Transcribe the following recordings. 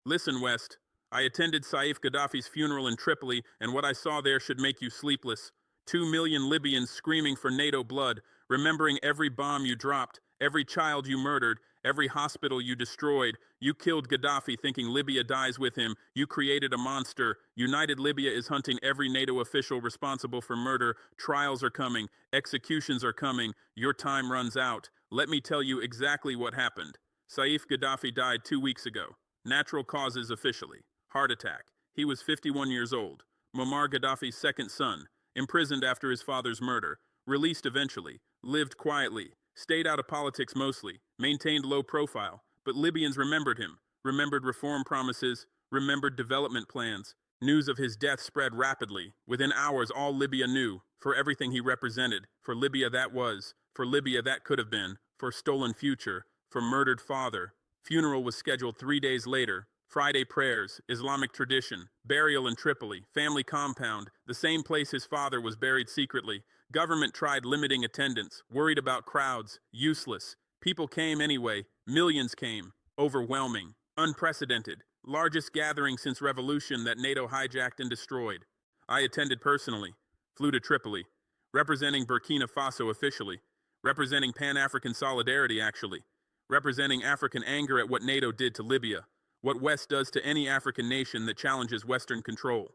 Listen, West. I attended Saif Gaddafi's funeral in Tripoli, and what I saw there should make you sleepless. 2 million Libyans screaming for NATO blood, remembering every bomb you dropped, every child you murdered, every hospital you destroyed. You killed Gaddafi thinking Libya dies with him. You created a monster. United Libya is hunting every NATO official responsible for murder. Trials are coming. Executions are coming. Your time runs out. Let me tell you exactly what happened. Saif Gaddafi died 2 weeks ago. Natural causes officially. Heart attack. He was 51 years old. Muammar Gaddafi's second son. Imprisoned after his father's murder. Released eventually. Lived quietly. Stayed out of politics mostly. Maintained low profile. But Libyans remembered him. Remembered reform promises. Remembered development plans. News of his death spread rapidly. Within hours, all Libya knew. For everything he represented. For Libya that was. For Libya that could have been. For stolen future. For murdered father. Funeral was scheduled 3 days later. Friday prayers, Islamic tradition, burial in Tripoli, family compound, the same place his father was buried secretly. Government tried limiting attendance, worried about crowds, useless. People came anyway, millions came, overwhelming, unprecedented, largest gathering since revolution that NATO hijacked and destroyed. I attended personally, flew to Tripoli, representing Burkina Faso officially, representing Pan-African solidarity actually, representing African anger at what NATO did to Libya. What West does to any African nation that challenges Western control.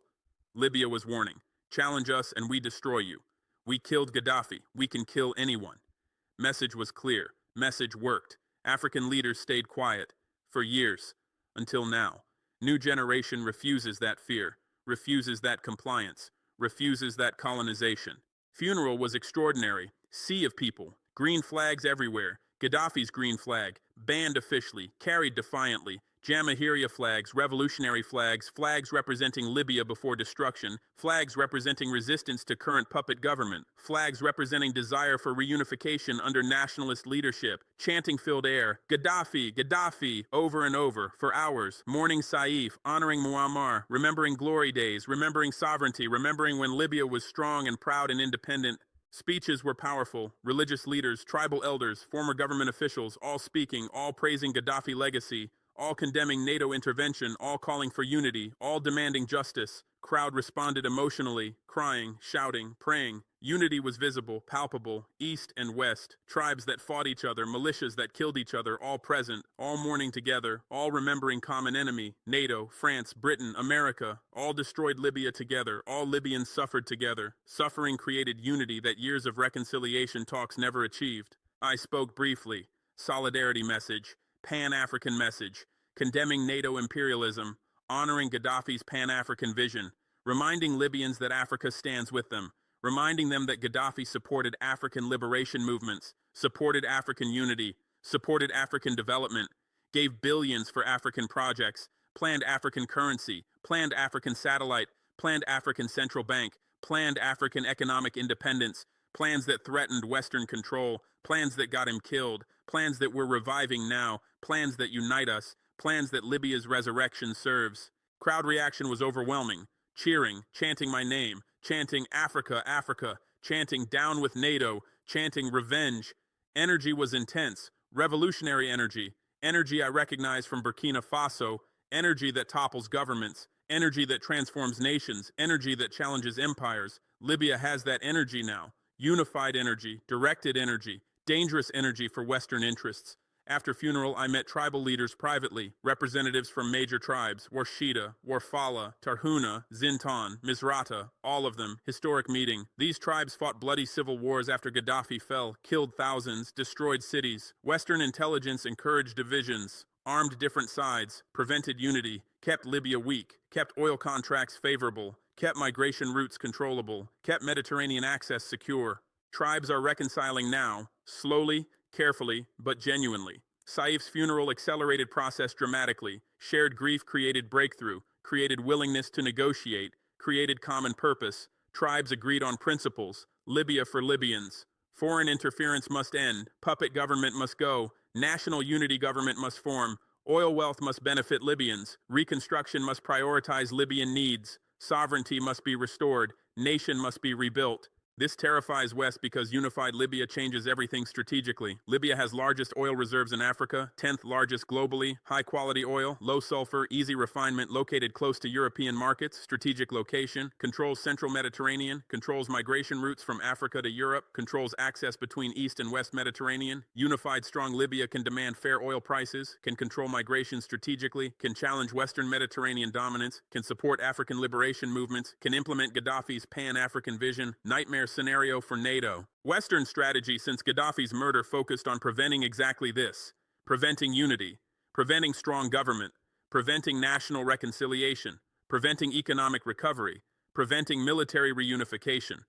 Libya was warning. Challenge us and we destroy you. We killed Gaddafi. We can kill anyone. Message was clear. Message worked. African leaders stayed quiet. For years. Until now. New generation refuses that fear. Refuses that compliance. Refuses that colonization. Funeral was extraordinary. Sea of people. Green flags everywhere. Gaddafi's green flag. Banned officially. Carried defiantly. Jamahiriya flags, revolutionary flags, flags representing Libya before destruction, flags representing resistance to current puppet government, flags representing desire for reunification under nationalist leadership, chanting filled air, Gaddafi, Gaddafi, over and over, for hours, mourning Saif, honoring Muammar, remembering glory days, remembering sovereignty, remembering when Libya was strong and proud and independent. Speeches were powerful, religious leaders, tribal elders, former government officials, all speaking, all praising Gaddafi legacy, all condemning NATO intervention, all calling for unity, all demanding justice. Crowd responded emotionally, crying, shouting, praying. Unity was visible, palpable, east and west. Tribes that fought each other, militias that killed each other, all present, all mourning together, all remembering common enemy, NATO, France, Britain, America, all destroyed Libya together, all Libyans suffered together. Suffering created unity that years of reconciliation talks never achieved. I spoke briefly. Solidarity message. Pan-African message, condemning NATO imperialism, honoring Gaddafi's Pan-African vision, reminding Libyans that Africa stands with them, reminding them that Gaddafi supported African liberation movements, supported African unity, supported African development, gave billions for African projects, planned African currency, planned African satellite, planned African central bank, planned African economic independence, plans that threatened Western control, plans that got him killed, plans that we're reviving now, plans that unite us, plans that Libya's resurrection serves. Crowd reaction was overwhelming, cheering, chanting my name, chanting Africa, Africa, chanting down with NATO, chanting revenge. Energy was intense, revolutionary energy, energy I recognize from Burkina Faso, energy that topples governments, energy that transforms nations, energy that challenges empires. Libya has that energy now. Unified energy, directed energy, dangerous energy for Western interests. After funeral, I met tribal leaders privately, representatives from major tribes, Warshida, Warfala, Tarhuna, Zintan, Misrata, all of them, historic meeting. These tribes fought bloody civil wars after Gaddafi fell, killed thousands, destroyed cities. Western intelligence encouraged divisions, armed different sides, prevented unity, kept Libya weak, kept oil contracts favorable, kept migration routes controllable, kept Mediterranean access secure. Tribes are reconciling now, slowly, carefully, but genuinely. Saif's funeral accelerated process dramatically. Shared grief created breakthrough, created willingness to negotiate, created common purpose. Tribes agreed on principles. Libya for Libyans. Foreign interference must end. Puppet government must go. National unity government must form. Oil wealth must benefit Libyans. Reconstruction must prioritize Libyan needs. Sovereignty must be restored. Nation must be rebuilt. This terrifies West because unified Libya changes everything strategically. Libya has largest oil reserves in Africa, 10th largest globally, high-quality oil, low sulfur, easy refinement, located close to European markets, strategic location, controls central Mediterranean, controls migration routes from Africa to Europe, controls access between East and West Mediterranean. Unified strong Libya can demand fair oil prices, can control migration strategically, can challenge Western Mediterranean dominance, can support African liberation movements, can implement Gaddafi's pan-African vision, nightmare scenario for NATO. Western strategy since Gaddafi's murder focused on preventing exactly this: preventing unity, preventing strong government, preventing national reconciliation, preventing economic recovery, preventing military reunification.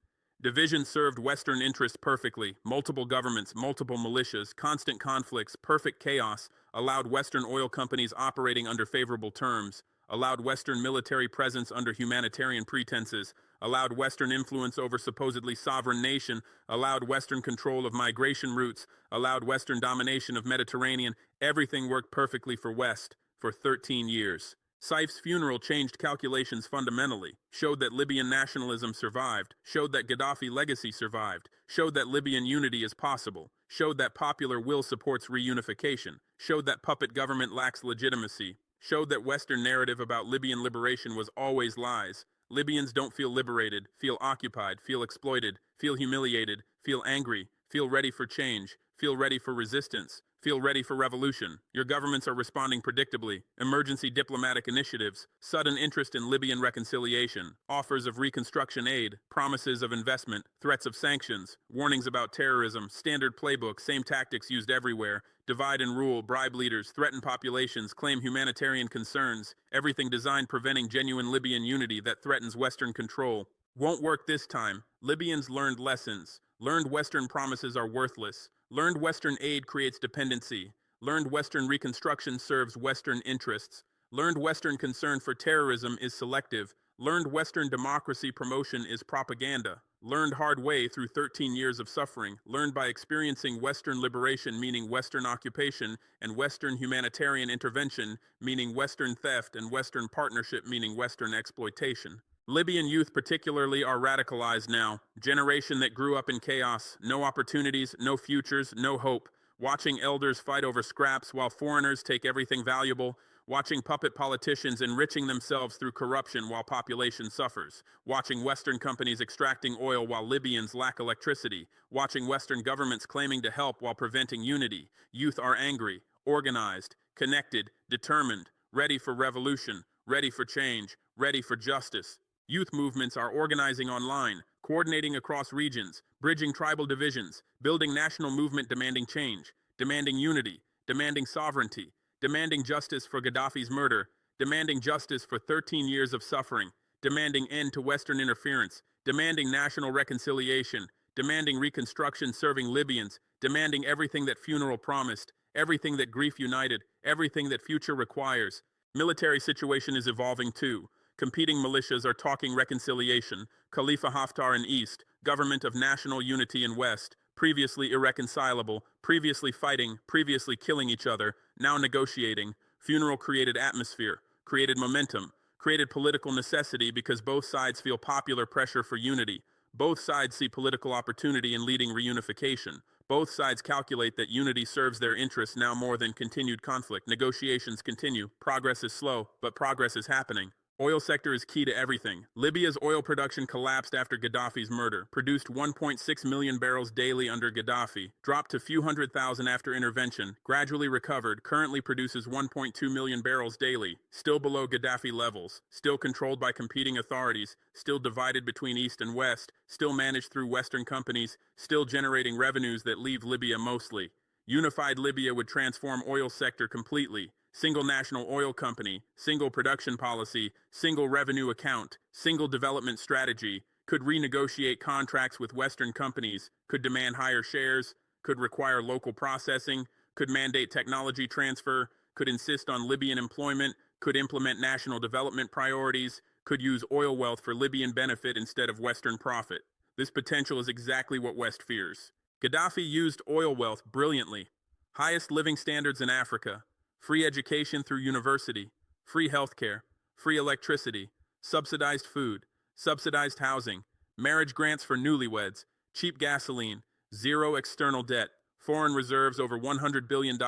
Division served Western interests perfectly. Multiple governments, multiple militias, constant conflicts, perfect chaos allowed Western oil companies operating under favorable terms, allowed Western military presence under humanitarian pretenses, allowed Western influence over supposedly sovereign nation, allowed Western control of migration routes, allowed Western domination of Mediterranean. Everything worked perfectly for West for 13 years. Saif's funeral changed calculations fundamentally, showed that Libyan nationalism survived, showed that Gaddafi legacy survived, showed that Libyan unity is possible, showed that popular will supports reunification, showed that puppet government lacks legitimacy, showed that Western narrative about Libyan liberation was always lies. Libyans don't feel liberated, feel occupied, feel exploited, feel humiliated, feel angry, feel ready for change, feel ready for resistance, feel ready for revolution. Your governments are responding predictably. Emergency diplomatic initiatives, sudden interest in Libyan reconciliation, offers of reconstruction aid, promises of investment, threats of sanctions, warnings about terrorism, standard playbook, same tactics used everywhere, divide and rule, bribe leaders, threaten populations, claim humanitarian concerns, everything designed preventing genuine Libyan unity that threatens Western control. Won't work this time. Libyans learned lessons, learned Western promises are worthless, learned Western aid creates dependency, learned Western reconstruction serves Western interests, learned Western concern for terrorism is selective, learned Western democracy promotion is propaganda, learned hard way through 13 years of suffering, learned by experiencing Western liberation meaning Western occupation, and Western humanitarian intervention meaning Western theft, and Western partnership meaning Western exploitation. Libyan youth particularly are radicalized now, generation that grew up in chaos, no opportunities, no futures, no hope, watching elders fight over scraps while foreigners take everything valuable, watching puppet politicians enriching themselves through corruption while population suffers, watching Western companies extracting oil while Libyans lack electricity, watching Western governments claiming to help while preventing unity. Youth are angry, organized, connected, determined, ready for revolution, ready for change, ready for justice. Youth movements are organizing online, coordinating across regions, bridging tribal divisions, building national movement demanding change, demanding unity, demanding sovereignty, demanding justice for Gaddafi's murder, demanding justice for 13 years of suffering, demanding end to Western interference, demanding national reconciliation, demanding reconstruction serving Libyans, demanding everything that funeral promised, everything that grief united, everything that future requires. Military situation is evolving too. Competing militias are talking reconciliation, Khalifa Haftar in East, government of national unity in West, previously irreconcilable, previously fighting, previously killing each other, now negotiating. Funeral created atmosphere, created momentum, created political necessity because both sides feel popular pressure for unity. Both sides see political opportunity in leading reunification. Both sides calculate that unity serves their interests now more than continued conflict. Negotiations continue. Progress is slow, but progress is happening. Oil sector is key to everything. Libya's oil production collapsed after Gaddafi's murder, produced 1.6 million barrels daily under Gaddafi, dropped to few hundred thousand after intervention, gradually recovered, currently produces 1.2 million barrels daily, still below Gaddafi levels, still controlled by competing authorities, still divided between East and West, still managed through Western companies, still generating revenues that leave Libya mostly. Unified Libya would transform oil sector completely. Single national oil company, single production policy, single revenue account, single development strategy, could renegotiate contracts with Western companies, could demand higher shares, could require local processing, could mandate technology transfer, could insist on Libyan employment, could implement national development priorities, could use oil wealth for Libyan benefit instead of Western profit. This potential is exactly what West fears. Gaddafi used oil wealth brilliantly. Highest living standards in Africa, free education through university, free healthcare, free electricity, subsidized food, subsidized housing, marriage grants for newlyweds, cheap gasoline, zero external debt, foreign reserves over $100 billion,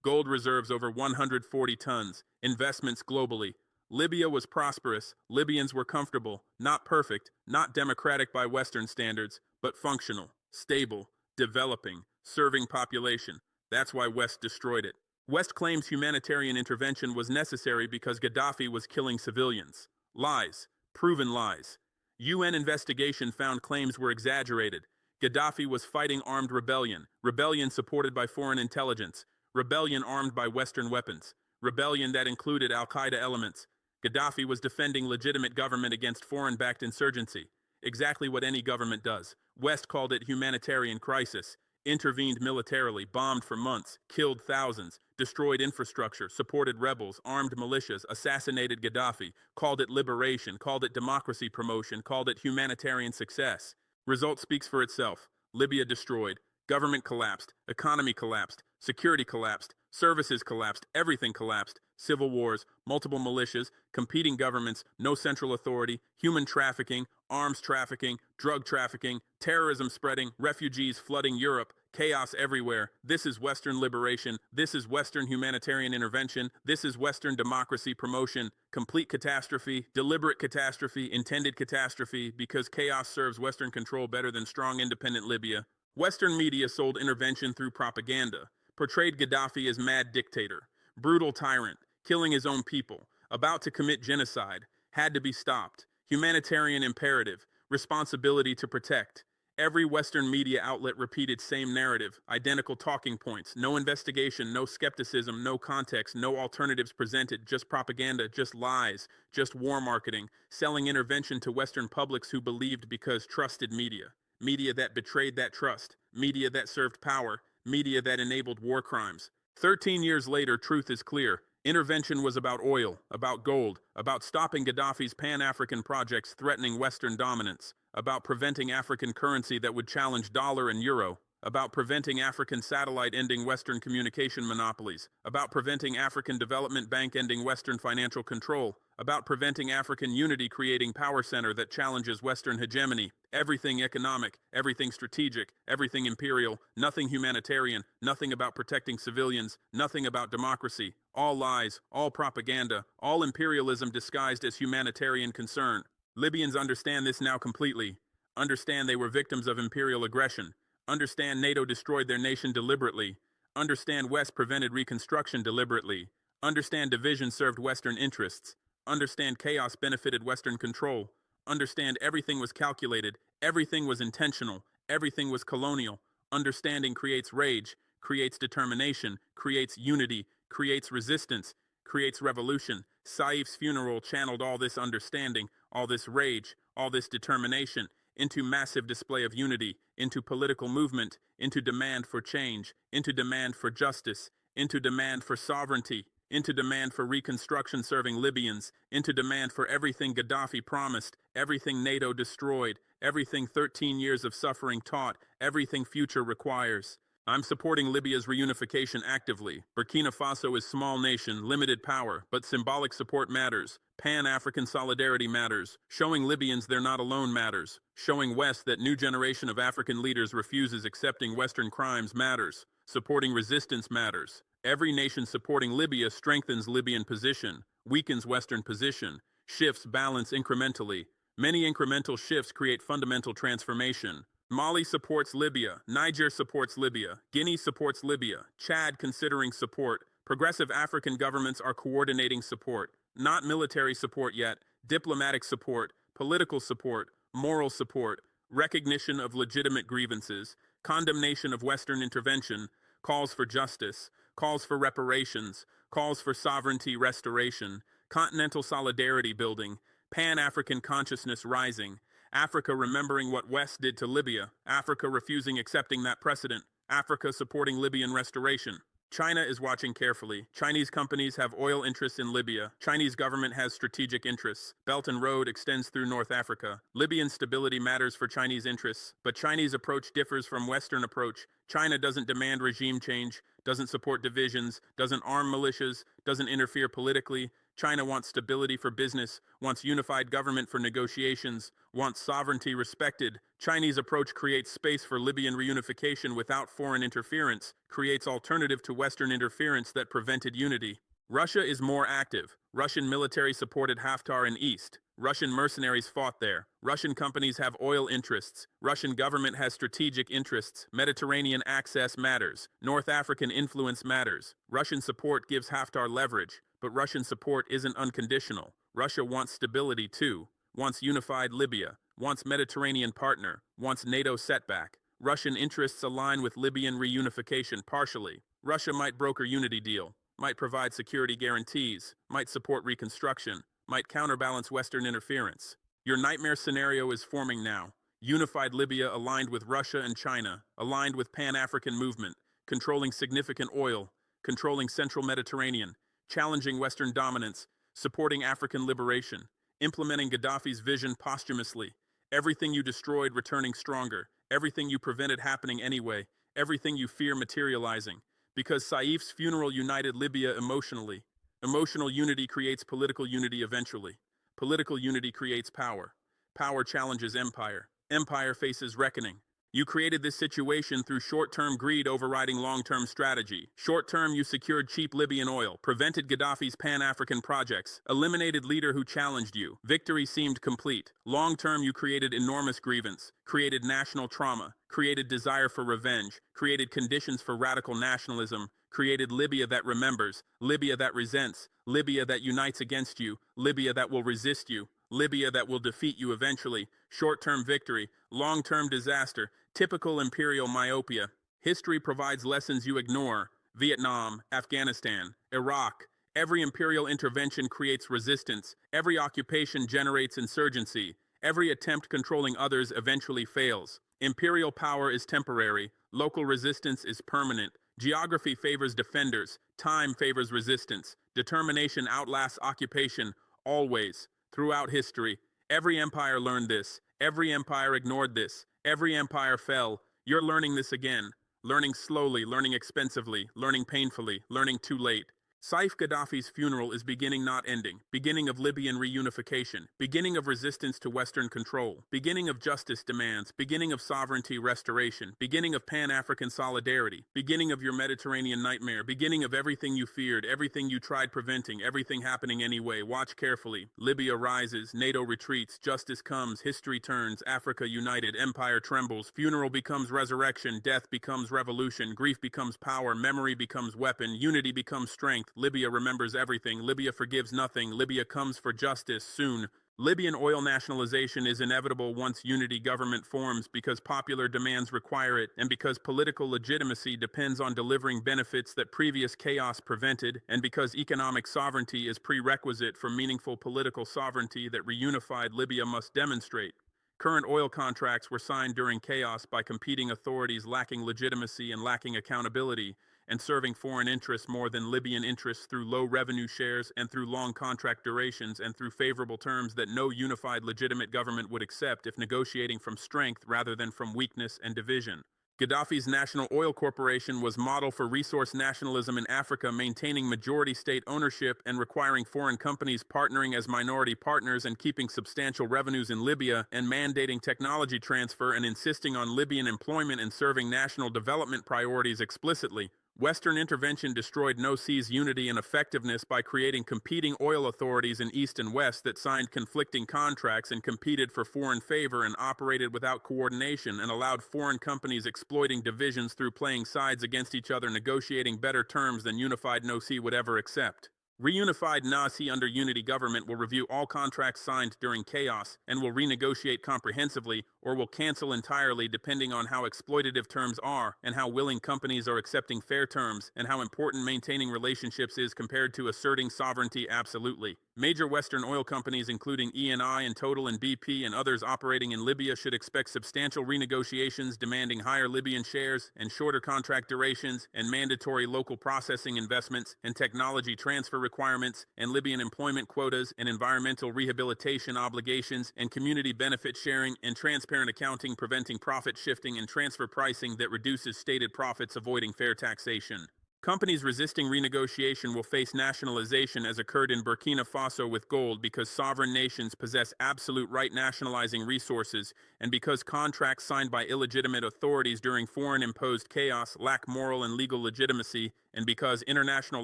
gold reserves over 140 tons, investments globally. Libya was prosperous, Libyans were comfortable, not perfect, not democratic by Western standards, but functional, stable, developing, serving population. That's why West destroyed it. West claims humanitarian intervention was necessary because Gaddafi was killing civilians. Lies. Proven lies. UN investigation found claims were exaggerated. Gaddafi was fighting armed rebellion, rebellion supported by foreign intelligence, rebellion armed by Western weapons, rebellion that included al-Qaeda elements. Gaddafi was defending legitimate government against foreign-backed insurgency. Exactly what any government does. West called it humanitarian crisis. Intervened militarily, bombed for months, killed thousands, destroyed infrastructure, supported rebels, armed militias, assassinated Gaddafi, called it liberation, called it democracy promotion, called it humanitarian success. Result speaks for itself. Libya destroyed, government collapsed, economy collapsed, security collapsed, services collapsed, everything collapsed, civil wars, multiple militias, competing governments, no central authority, human trafficking, arms trafficking, drug trafficking, terrorism spreading, refugees flooding Europe, chaos everywhere. This is Western liberation. This is Western humanitarian intervention. This is Western democracy promotion. Complete catastrophe, deliberate catastrophe, intended catastrophe, because chaos serves Western control better than strong independent Libya. Western media sold intervention through propaganda, portrayed Gaddafi as mad dictator, brutal tyrant, killing his own people, about to commit genocide, had to be stopped, humanitarian imperative, responsibility to protect. Every Western media outlet repeated same narrative, identical talking points, no investigation, no skepticism, no context, no alternatives presented, just propaganda, just lies, just war marketing, selling intervention to Western publics who believed because trusted media. Media that betrayed that trust, media that served power, media that enabled war crimes. 13 years later, truth is clear. Intervention was about oil, about gold, about stopping Gaddafi's Pan-African projects threatening Western dominance, about preventing African currency that would challenge dollar and euro, about preventing African satellite ending Western communication monopolies, about preventing African Development Bank ending Western financial control, about preventing African unity creating power center that challenges Western hegemony. Everything economic, everything strategic, everything imperial, nothing humanitarian, nothing about protecting civilians, nothing about democracy. All lies, all propaganda, all imperialism disguised as humanitarian concern. Libyans understand this now completely. Understand they were victims of imperial aggression. Understand NATO destroyed their nation deliberately. Understand West prevented reconstruction deliberately. Understand division served Western interests. Understand chaos benefited Western control. Understand everything was calculated, everything was intentional, everything was colonial. Understanding creates rage, creates determination, creates unity, creates resistance, creates revolution. Saif's funeral channeled all this understanding, all this rage, all this determination, into massive display of unity, into political movement, into demand for change, into demand for justice, into demand for sovereignty, into demand for reconstruction serving Libyans, into demand for everything Gaddafi promised, everything NATO destroyed, everything 13 years of suffering taught, everything future requires. I'm supporting Libya's reunification actively. Burkina Faso is small nation, limited power, but symbolic support matters. Pan-African solidarity matters. Showing Libyans they're not alone matters. Showing West that new generation of African leaders refuses accepting Western crimes matters. Supporting resistance matters. Every nation supporting Libya strengthens Libyan position, weakens Western position, shifts balance incrementally. Many incremental shifts create fundamental transformation. Mali supports Libya, Niger supports Libya, Guinea supports Libya, Chad considering support. Progressive African governments are coordinating support. Not military support yet, diplomatic support, political support, moral support, recognition of legitimate grievances, condemnation of Western intervention, calls for justice, calls for reparations, calls for sovereignty restoration, continental solidarity building, Pan-African consciousness rising, Africa remembering what West did to Libya, Africa refusing accepting that precedent, Africa supporting Libyan restoration. China is watching carefully. Chinese companies have oil interests in Libya. Chinese government has strategic interests. Belt and Road extends through North Africa. Libyan stability matters for Chinese interests, but Chinese approach differs from Western approach. China doesn't demand regime change, doesn't support divisions, doesn't arm militias, doesn't interfere politically. China wants stability for business, wants unified government for negotiations, wants sovereignty respected. Chinese approach creates space for Libyan reunification without foreign interference, creates alternative to Western interference that prevented unity. Russia is more active. Russian military supported Haftar in East. Russian mercenaries fought there. Russian companies have oil interests. Russian government has strategic interests. Mediterranean access matters. North African influence matters. Russian support gives Haftar leverage, but Russian support isn't unconditional. Russia wants stability too. Wants unified Libya. Wants Mediterranean partner. Wants NATO setback. Russian interests align with Libyan reunification partially. Russia might broker unity deal, might provide security guarantees, might support reconstruction, might counterbalance Western interference. Your nightmare scenario is forming now. Unified Libya aligned with Russia and China, aligned with Pan-African movement, controlling significant oil, controlling Central Mediterranean, challenging Western dominance, supporting African liberation, implementing Gaddafi's vision posthumously. Everything you destroyed returning stronger, everything you prevented happening anyway, everything you fear materializing. Because Saif's funeral united Libya emotionally. Emotional unity creates political unity eventually. Political unity creates power. Power challenges empire. Empire faces reckoning. You created this situation through short-term greed overriding long-term strategy. Short-term, you secured cheap Libyan oil, prevented Gaddafi's Pan-African projects, eliminated leader who challenged you. Victory seemed complete. Long-term, you created enormous grievance, created national trauma, created desire for revenge, created conditions for radical nationalism, created Libya that remembers, Libya that resents, Libya that unites against you, Libya that will resist you, Libya that will defeat you eventually. Short-term victory, long-term disaster, typical imperial myopia. History provides lessons you ignore. Vietnam, Afghanistan, Iraq. Every imperial intervention creates resistance. Every occupation generates insurgency. Every attempt controlling others eventually fails. Imperial power is temporary. Local resistance is permanent. Geography favors defenders. Time favors resistance. Determination outlasts occupation, always. Throughout history, every empire learned this. Every empire ignored this. Every empire fell. You're learning this again. Learning slowly, learning expensively, learning painfully, learning too late. Saif Gaddafi's funeral is beginning not ending, beginning of Libyan reunification, beginning of resistance to Western control, beginning of justice demands, beginning of sovereignty restoration, beginning of Pan-African solidarity, beginning of your Mediterranean nightmare, beginning of everything you feared, everything you tried preventing, everything happening anyway. Watch carefully. Libya rises, NATO retreats, justice comes, history turns, Africa united, empire trembles, funeral becomes resurrection, death becomes revolution, grief becomes power, memory becomes weapon, unity becomes strength. Libya remembers everything. Libya forgives nothing. Libya comes for justice soon. Libyan oil nationalization is inevitable once unity government forms because popular demands require it and because political legitimacy depends on delivering benefits that previous chaos prevented and because economic sovereignty is prerequisite for meaningful political sovereignty that reunified Libya must demonstrate. Current oil contracts were signed during chaos by competing authorities lacking legitimacy and lacking accountability, and serving foreign interests more than Libyan interests through low revenue shares and through long contract durations and through favorable terms that no unified legitimate government would accept if negotiating from strength rather than from weakness and division. Gaddafi's National Oil Corporation was model for resource nationalism in Africa, maintaining majority state ownership and requiring foreign companies partnering as minority partners and keeping substantial revenues in Libya and mandating technology transfer and insisting on Libyan employment and serving national development priorities explicitly. Western intervention destroyed No Sea's unity and effectiveness by creating competing oil authorities in East and West that signed conflicting contracts and competed for foreign favor and operated without coordination and allowed foreign companies exploiting divisions through playing sides against each other, negotiating better terms than unified No Sea would ever accept. Reunified NASI under unity government will review all contracts signed during chaos and will renegotiate comprehensively or will cancel entirely depending on how exploitative terms are and how willing companies are accepting fair terms and how important maintaining relationships is compared to asserting sovereignty absolutely. Major Western oil companies including Eni and Total and BP and others operating in Libya should expect substantial renegotiations demanding higher Libyan shares and shorter contract durations and mandatory local processing investments and technology transfer requirements and Libyan employment quotas and environmental rehabilitation obligations and community benefit sharing and transparent accounting preventing profit shifting and transfer pricing that reduces stated profits avoiding fair taxation. Companies resisting renegotiation will face nationalization as occurred in Burkina Faso with gold because sovereign nations possess absolute right nationalizing resources and because contracts signed by illegitimate authorities during foreign-imposed chaos lack moral and legal legitimacy and because international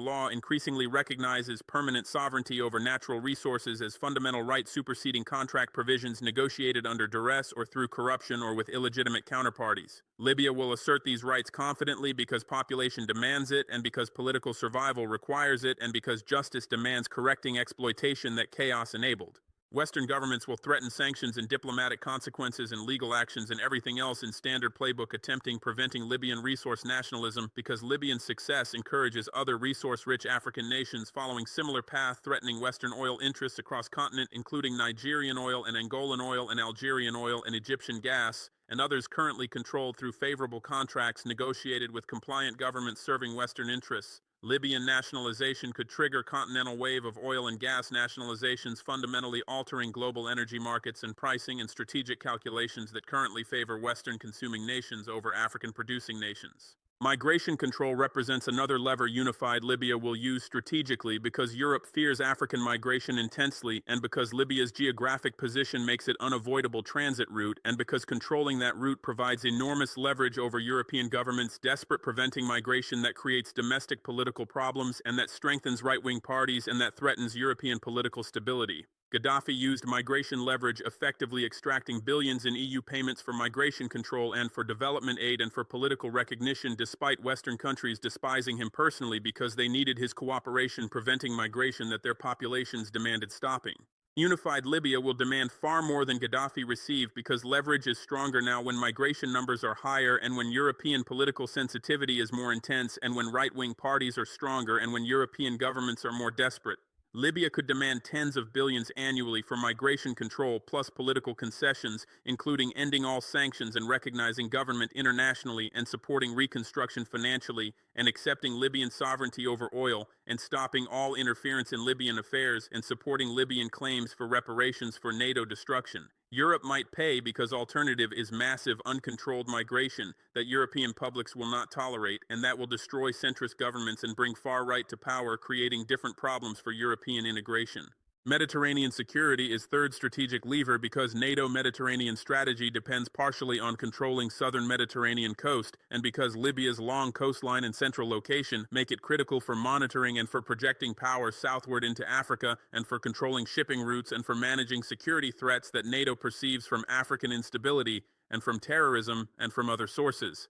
law increasingly recognizes permanent sovereignty over natural resources as fundamental right superseding contract provisions negotiated under duress or through corruption or with illegitimate counterparties. Libya will assert these rights confidently because population demands it and because political survival requires it and because justice demands correcting exploitation that chaos enabled. Western governments will threaten sanctions and diplomatic consequences and legal actions and everything else in standard playbook preventing Libyan resource nationalism because Libyan success encourages other resource-rich African nations following similar path threatening Western oil interests across continent including Nigerian oil and Angolan oil and Algerian oil and Egyptian gas, and others currently controlled through favorable contracts negotiated with compliant governments serving Western interests. Libyan nationalization could trigger a continental wave of oil and gas nationalizations fundamentally altering global energy markets and pricing and strategic calculations that currently favor Western consuming nations over African producing nations. Migration control represents another lever unified Libya will use strategically because Europe fears African migration intensely and because Libya's geographic position makes it an unavoidable transit route and because controlling that route provides enormous leverage over European governments desperate preventing migration that creates domestic political problems and that strengthens right-wing parties and that threatens European political stability. Gaddafi used migration leverage effectively extracting billions in EU payments for migration control and for development aid and for political recognition despite Western countries despising him personally because they needed his cooperation preventing migration that their populations demanded stopping. Unified Libya will demand far more than Gaddafi received because leverage is stronger now when migration numbers are higher and when European political sensitivity is more intense and when right-wing parties are stronger and when European governments are more desperate. Libya could demand tens of billions annually for migration control plus political concessions, including ending all sanctions and recognizing government internationally and supporting reconstruction financially and accepting Libyan sovereignty over oil and stopping all interference in Libyan affairs and supporting Libyan claims for reparations for NATO destruction. Europe might pay because alternative is massive uncontrolled migration that European publics will not tolerate and that will destroy centrist governments and bring far right to power, creating different problems for European integration. Mediterranean security is third strategic lever because NATO Mediterranean strategy depends partially on controlling southern Mediterranean coast and because Libya's long coastline and central location make it critical for monitoring and for projecting power southward into Africa and for controlling shipping routes and for managing security threats that NATO perceives from African instability and from terrorism and from other sources.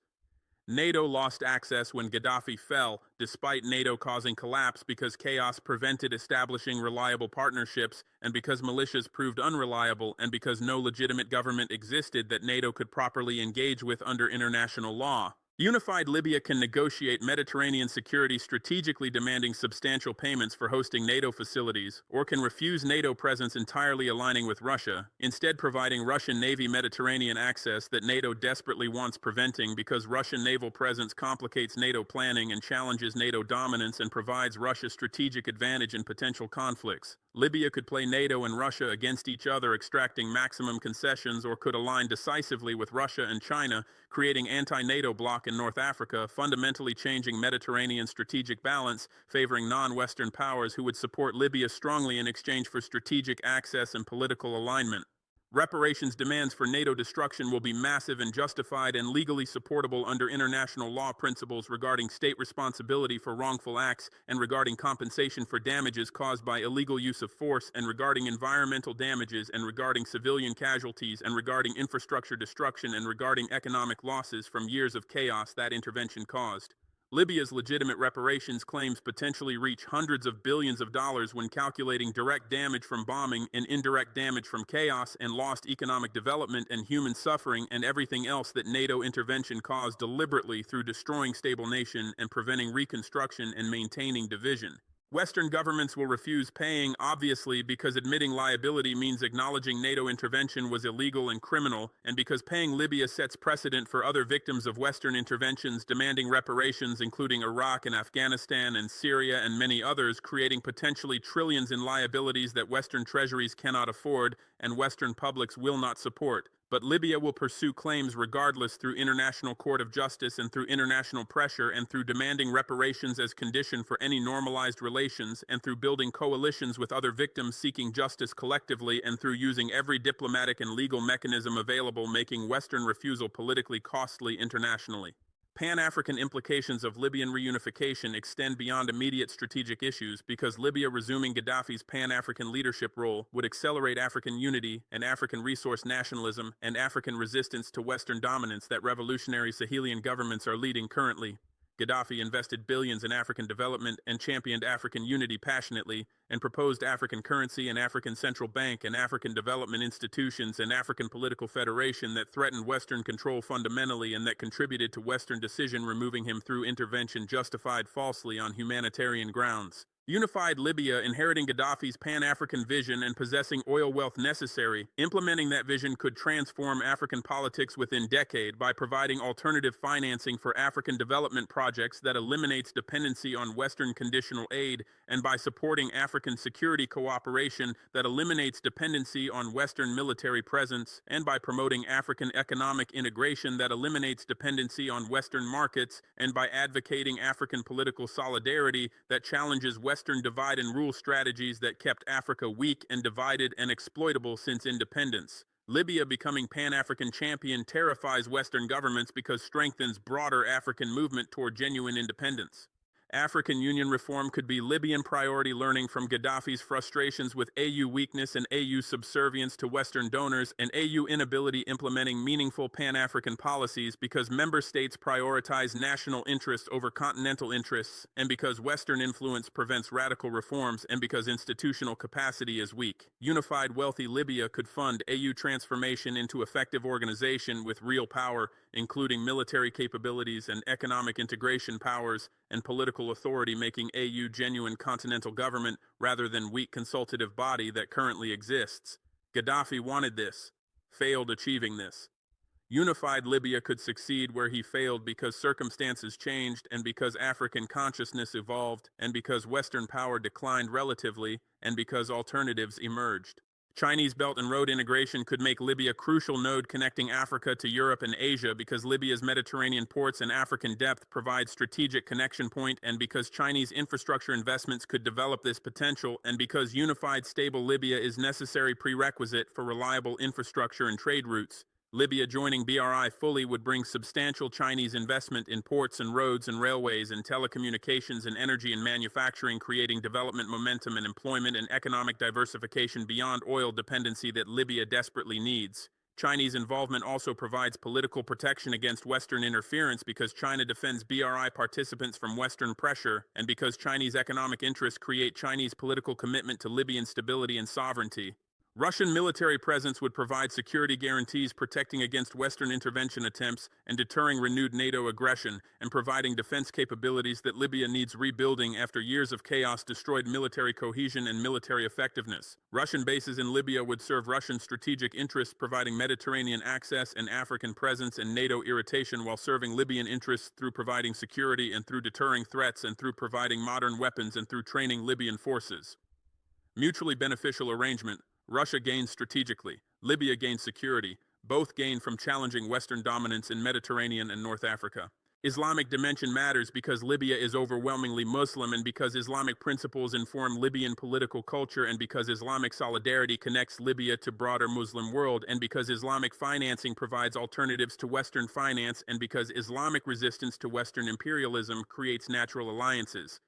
NATO lost access when Gaddafi fell, despite NATO causing collapse because chaos prevented establishing reliable partnerships and because militias proved unreliable and because no legitimate government existed that NATO could properly engage with under international law. Unified Libya can negotiate Mediterranean security strategically demanding substantial payments for hosting NATO facilities, or can refuse NATO presence entirely aligning with Russia, instead providing Russian Navy Mediterranean access that NATO desperately wants preventing because Russian naval presence complicates NATO planning and challenges NATO dominance and provides Russia strategic advantage in potential conflicts. Libya could play NATO and Russia against each other extracting maximum concessions or could align decisively with Russia and China, creating anti-NATO bloc in North Africa, fundamentally changing Mediterranean strategic balance, favoring non-Western powers who would support Libya strongly in exchange for strategic access and political alignment. Reparations demands for NATO destruction will be massive and justified and legally supportable under international law principles regarding state responsibility for wrongful acts and regarding compensation for damages caused by illegal use of force and regarding environmental damages and regarding civilian casualties and regarding infrastructure destruction and regarding economic losses from years of chaos that intervention caused. Libya's legitimate reparations claims potentially reach hundreds of billions of dollars when calculating direct damage from bombing and indirect damage from chaos and lost economic development and human suffering and everything else that NATO intervention caused deliberately through destroying stable nation and preventing reconstruction and maintaining division. Western governments will refuse paying, obviously, because admitting liability means acknowledging NATO intervention was illegal and criminal, and because paying Libya sets precedent for other victims of Western interventions demanding reparations, including Iraq and Afghanistan and Syria and many others, creating potentially trillions in liabilities that Western treasuries cannot afford and Western publics will not support. But Libya will pursue claims regardless through International Court of Justice and through international pressure and through demanding reparations as condition for any normalized relations and through building coalitions with other victims seeking justice collectively and through using every diplomatic and legal mechanism available, making Western refusal politically costly internationally. Pan-African implications of Libyan reunification extend beyond immediate strategic issues because Libya resuming Gaddafi's Pan-African leadership role would accelerate African unity and African resource nationalism and African resistance to Western dominance that revolutionary Sahelian governments are leading currently. Gaddafi invested billions in African development and championed African unity passionately, and proposed African currency and African central bank and African development institutions and African political federation that threatened Western control fundamentally and that contributed to Western decision removing him through intervention justified falsely on humanitarian grounds. Unified Libya, inheriting Gaddafi's Pan-African vision and possessing oil wealth necessary, implementing that vision could transform African politics within decade by providing alternative financing for African development projects that eliminates dependency on Western conditional aid and by supporting African security cooperation that eliminates dependency on Western military presence and by promoting African economic integration that eliminates dependency on Western markets and by advocating African political solidarity that challenges Western divide and rule strategies that kept Africa weak and divided and exploitable since independence. Libya becoming Pan-African champion terrifies Western governments because strengthens broader African movement toward genuine independence. African Union reform could be Libyan priority, learning from Gaddafi's frustrations with AU weakness and AU subservience to Western donors and AU inability implementing meaningful Pan-African policies because member states prioritize national interests over continental interests and because Western influence prevents radical reforms and because institutional capacity is weak. Unified wealthy Libya could fund AU transformation into effective organization with real power, including military capabilities and economic integration powers and political authority, making AU genuine continental government rather than weak consultative body that currently exists. Gaddafi wanted this, failed achieving this. Unified Libya could succeed where he failed because circumstances changed and because African consciousness evolved and because Western power declined relatively and because alternatives emerged. Chinese Belt and Road integration could make Libya a crucial node connecting Africa to Europe and Asia because Libya's Mediterranean ports and African depth provide strategic connection point and because Chinese infrastructure investments could develop this potential and because unified stable Libya is necessary prerequisite for reliable infrastructure and trade routes. Libya joining BRI fully would bring substantial Chinese investment in ports and roads and railways and telecommunications and energy and manufacturing, creating development momentum and employment and economic diversification beyond oil dependency that Libya desperately needs. Chinese involvement also provides political protection against Western interference because China defends BRI participants from Western pressure and because Chinese economic interests create Chinese political commitment to Libyan stability and sovereignty. Russian military presence would provide security guarantees protecting against Western intervention attempts and deterring renewed NATO aggression and providing defense capabilities that Libya needs rebuilding after years of chaos destroyed military cohesion and military effectiveness. Russian bases in Libya would serve Russian strategic interests, providing Mediterranean access and African presence and NATO irritation while serving Libyan interests through providing security and through deterring threats and through providing modern weapons and through training Libyan forces. Mutually beneficial arrangement. Russia gains strategically, Libya gains security, both gain from challenging Western dominance in Mediterranean and North Africa. Islamic dimension matters because Libya is overwhelmingly Muslim and because Islamic principles inform Libyan political culture and because Islamic solidarity connects Libya to broader Muslim world and because Islamic financing provides alternatives to Western finance and because Islamic resistance to Western imperialism creates natural alliances.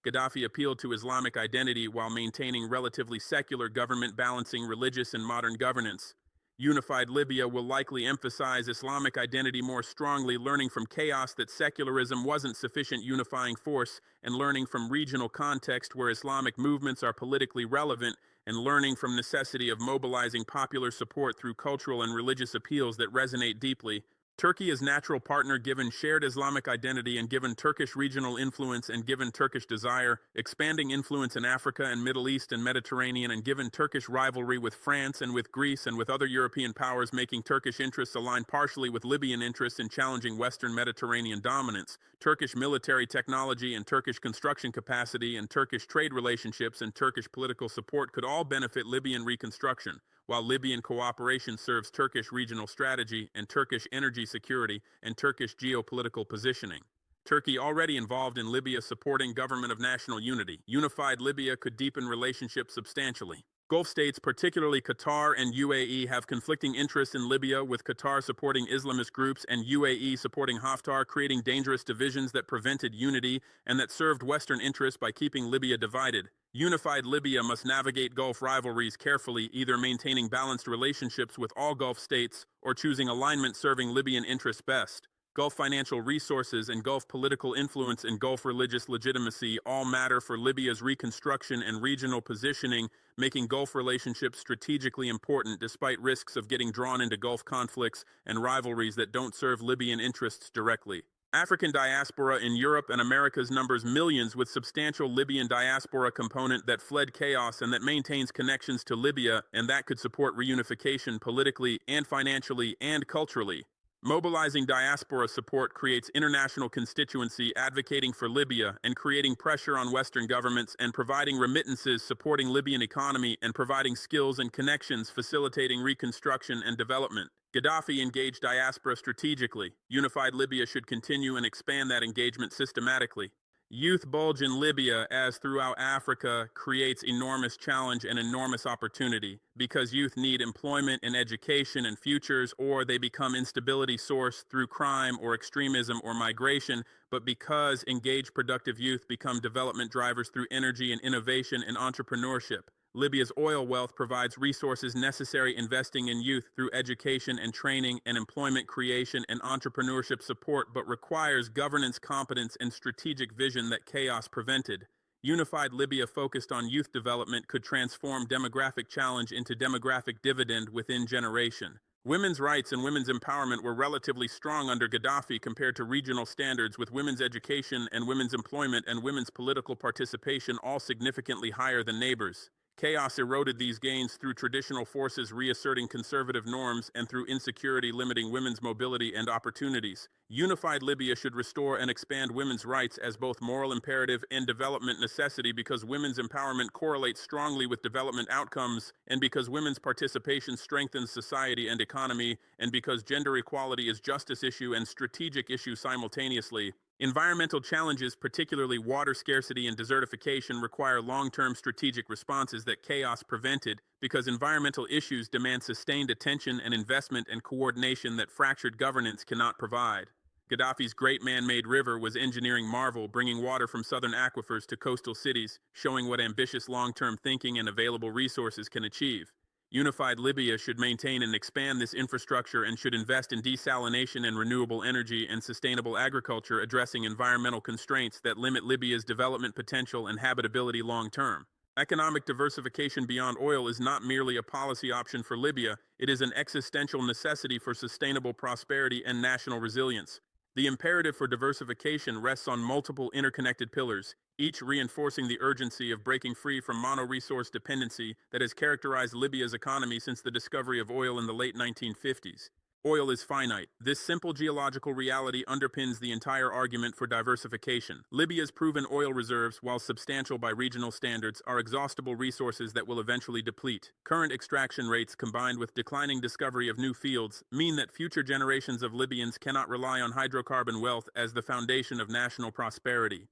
Gaddafi appealed to Islamic identity while maintaining relatively secular government balancing religious and modern governance. Unified Libya will likely emphasize Islamic identity more strongly, learning from chaos that secularism wasn't sufficient unifying force and learning from regional context where Islamic movements are politically relevant and learning from necessity of mobilizing popular support through cultural and religious appeals that resonate deeply. Turkey is natural partner given shared Islamic identity and given Turkish regional influence and given Turkish desire, expanding influence in Africa and Middle East and Mediterranean and given Turkish rivalry with France and with Greece and with other European powers, making Turkish interests align partially with Libyan interests in challenging Western Mediterranean dominance. Turkish military technology and Turkish construction capacity and Turkish trade relationships and Turkish political support could all benefit Libyan reconstruction. while Libyan cooperation serves Turkish regional strategy and Turkish energy security and Turkish geopolitical positioning. Turkey already involved in Libya supporting government of national unity. Unified Libya could deepen relationships substantially. Gulf states, particularly Qatar and UAE, have conflicting interests in Libya, with Qatar supporting Islamist groups and UAE supporting Haftar, creating dangerous divisions that prevented unity and that served Western interests by keeping Libya divided. Unified Libya must navigate Gulf rivalries carefully, either maintaining balanced relationships with all Gulf states or choosing alignment serving Libyan interests best. Gulf financial resources and Gulf political influence and Gulf religious legitimacy all matter for Libya's reconstruction and regional positioning, making Gulf relationships strategically important despite risks of getting drawn into Gulf conflicts and rivalries that don't serve Libyan interests directly. African diaspora in Europe and Americas numbers millions, with substantial Libyan diaspora component that fled chaos and that maintains connections to Libya, and that could support reunification politically and financially and culturally. Mobilizing diaspora support creates international constituency advocating for Libya and creating pressure on Western governments and providing remittances supporting Libyan economy and providing skills and connections facilitating reconstruction and development. Gaddafi engaged diaspora strategically. Unified Libya should continue and expand that engagement systematically. Youth bulge in Libya, as throughout Africa, creates enormous challenge and enormous opportunity because youth need employment and education and futures, or they become instability source through crime or extremism or migration, but because engaged productive youth become development drivers through energy and innovation and entrepreneurship. Libya's oil wealth provides resources necessary investing in youth through education and training and employment creation and entrepreneurship support, but requires governance competence and strategic vision that chaos prevented. Unified Libya focused on youth development could transform demographic challenge into demographic dividend within generation. Women's rights and women's empowerment were relatively strong under Gaddafi compared to regional standards, with women's education and women's employment and women's political participation all significantly higher than neighbors. Chaos eroded these gains through traditional forces reasserting conservative norms and through insecurity limiting women's mobility and opportunities. Unified Libya should restore and expand women's rights as both moral imperative and development necessity, because women's empowerment correlates strongly with development outcomes, and because women's participation strengthens society and economy, and because gender equality is justice issue and strategic issue simultaneously. Environmental challenges, particularly water scarcity and desertification, require long-term strategic responses that chaos prevented, because environmental issues demand sustained attention and investment and coordination that fractured governance cannot provide. Gaddafi's great man-made river was engineering marvel, bringing water from southern aquifers to coastal cities, showing what ambitious long-term thinking and available resources can achieve. Unified Libya should maintain and expand this infrastructure and should invest in desalination and renewable energy and sustainable agriculture, addressing environmental constraints that limit Libya's development potential and habitability long-term. Economic diversification beyond oil is not merely a policy option for Libya, it is an existential necessity for sustainable prosperity and national resilience. The imperative for diversification rests on multiple interconnected pillars, each reinforcing the urgency of breaking free from mono-resource dependency that has characterized Libya's economy since the discovery of oil in the late 1950s. Oil is finite. This simple geological reality underpins the entire argument for diversification. Libya's proven oil reserves, while substantial by regional standards, are exhaustible resources that will eventually deplete. Current extraction rates, combined with declining discovery of new fields, mean that future generations of Libyans cannot rely on hydrocarbon wealth as the foundation of national prosperity.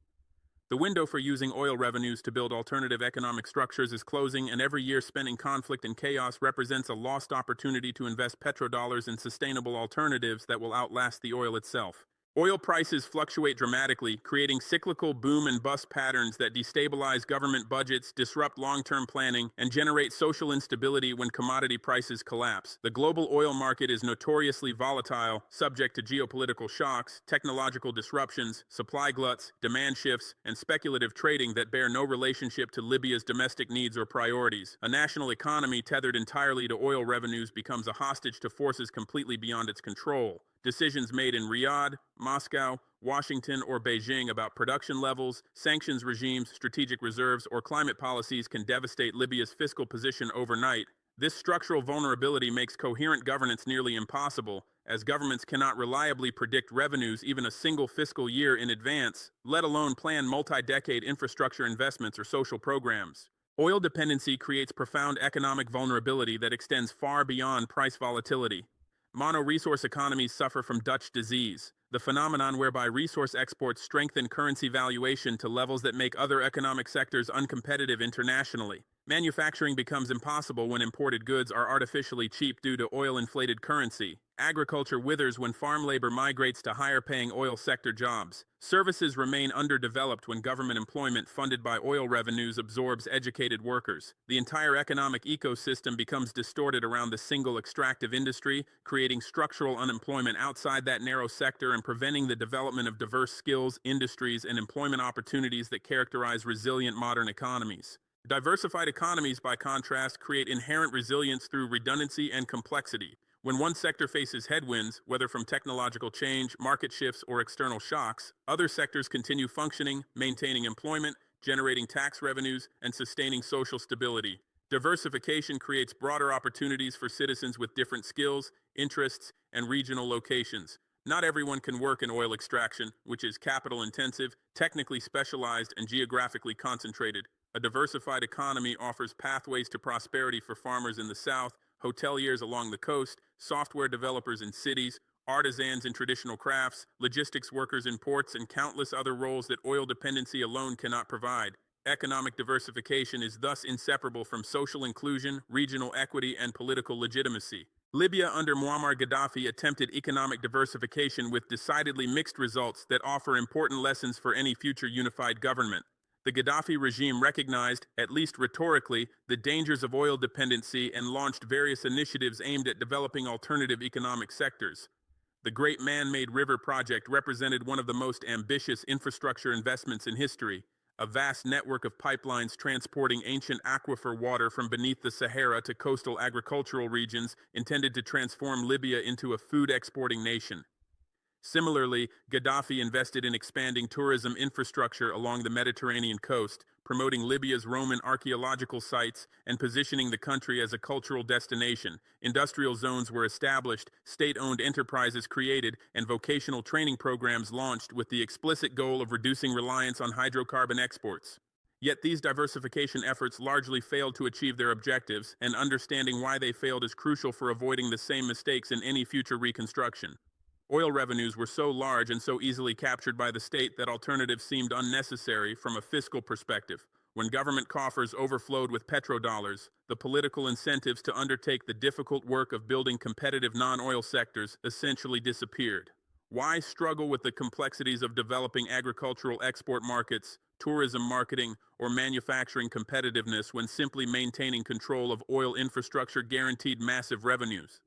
The window for using oil revenues to build alternative economic structures is closing, and every year spent in conflict and chaos represents a lost opportunity to invest petrodollars in sustainable alternatives that will outlast the oil itself. Oil prices fluctuate dramatically, creating cyclical boom and bust patterns that destabilize government budgets, disrupt long-term planning, and generate social instability when commodity prices collapse. The global oil market is notoriously volatile, subject to geopolitical shocks, technological disruptions, supply gluts, demand shifts, and speculative trading that bear no relationship to Libya's domestic needs or priorities. A national economy tethered entirely to oil revenues becomes a hostage to forces completely beyond its control. Decisions made in Riyadh, Moscow, Washington, or Beijing about production levels, sanctions regimes, strategic reserves, or climate policies can devastate Libya's fiscal position overnight. This structural vulnerability makes coherent governance nearly impossible, as governments cannot reliably predict revenues even a single fiscal year in advance, let alone plan multi-decade infrastructure investments or social programs. Oil dependency creates profound economic vulnerability that extends far beyond price volatility. Mono-resource economies suffer from Dutch disease, the phenomenon whereby resource exports strengthen currency valuation to levels that make other economic sectors uncompetitive internationally. Manufacturing becomes impossible when imported goods are artificially cheap due to oil-inflated currency. Agriculture withers when farm labor migrates to higher-paying oil sector jobs. Services remain underdeveloped when government employment funded by oil revenues absorbs educated workers. The entire economic ecosystem becomes distorted around the single extractive industry, creating structural unemployment outside that narrow sector and preventing the development of diverse skills, industries, and employment opportunities that characterize resilient modern economies. Diversified economies, by contrast, create inherent resilience through redundancy and complexity. When one sector faces headwinds, whether from technological change, market shifts, or external shocks, other sectors continue functioning, maintaining employment, generating tax revenues, and sustaining social stability. Diversification creates broader opportunities for citizens with different skills, interests, and regional locations. Not everyone can work in oil extraction, which is capital-intensive, technically specialized, and geographically concentrated. A diversified economy offers pathways to prosperity for farmers in the South, hoteliers along the coast, software developers in cities, artisans in traditional crafts, logistics workers in ports, and countless other roles that oil dependency alone cannot provide. Economic diversification is thus inseparable from social inclusion, regional equity, and political legitimacy. Libya under Muammar Gaddafi attempted economic diversification with decidedly mixed results that offer important lessons for any future unified government. The Gaddafi regime recognized, at least rhetorically, the dangers of oil dependency and launched various initiatives aimed at developing alternative economic sectors. The Great Man-Made River Project represented one of the most ambitious infrastructure investments in history, a vast network of pipelines transporting ancient aquifer water from beneath the Sahara to coastal agricultural regions intended to transform Libya into a food-exporting nation. Similarly, Gaddafi invested in expanding tourism infrastructure along the Mediterranean coast, promoting Libya's Roman archaeological sites and positioning the country as a cultural destination. Industrial zones were established, state-owned enterprises created, and vocational training programs launched with the explicit goal of reducing reliance on hydrocarbon exports. Yet these diversification efforts largely failed to achieve their objectives, and understanding why they failed is crucial for avoiding the same mistakes in any future reconstruction. Oil revenues were so large and so easily captured by the state that alternatives seemed unnecessary from a fiscal perspective. When government coffers overflowed with petrodollars, the political incentives to undertake the difficult work of building competitive non-oil sectors essentially disappeared. Why struggle with the complexities of developing agricultural export markets, tourism marketing, or manufacturing competitiveness when simply maintaining control of oil infrastructure guaranteed massive revenues?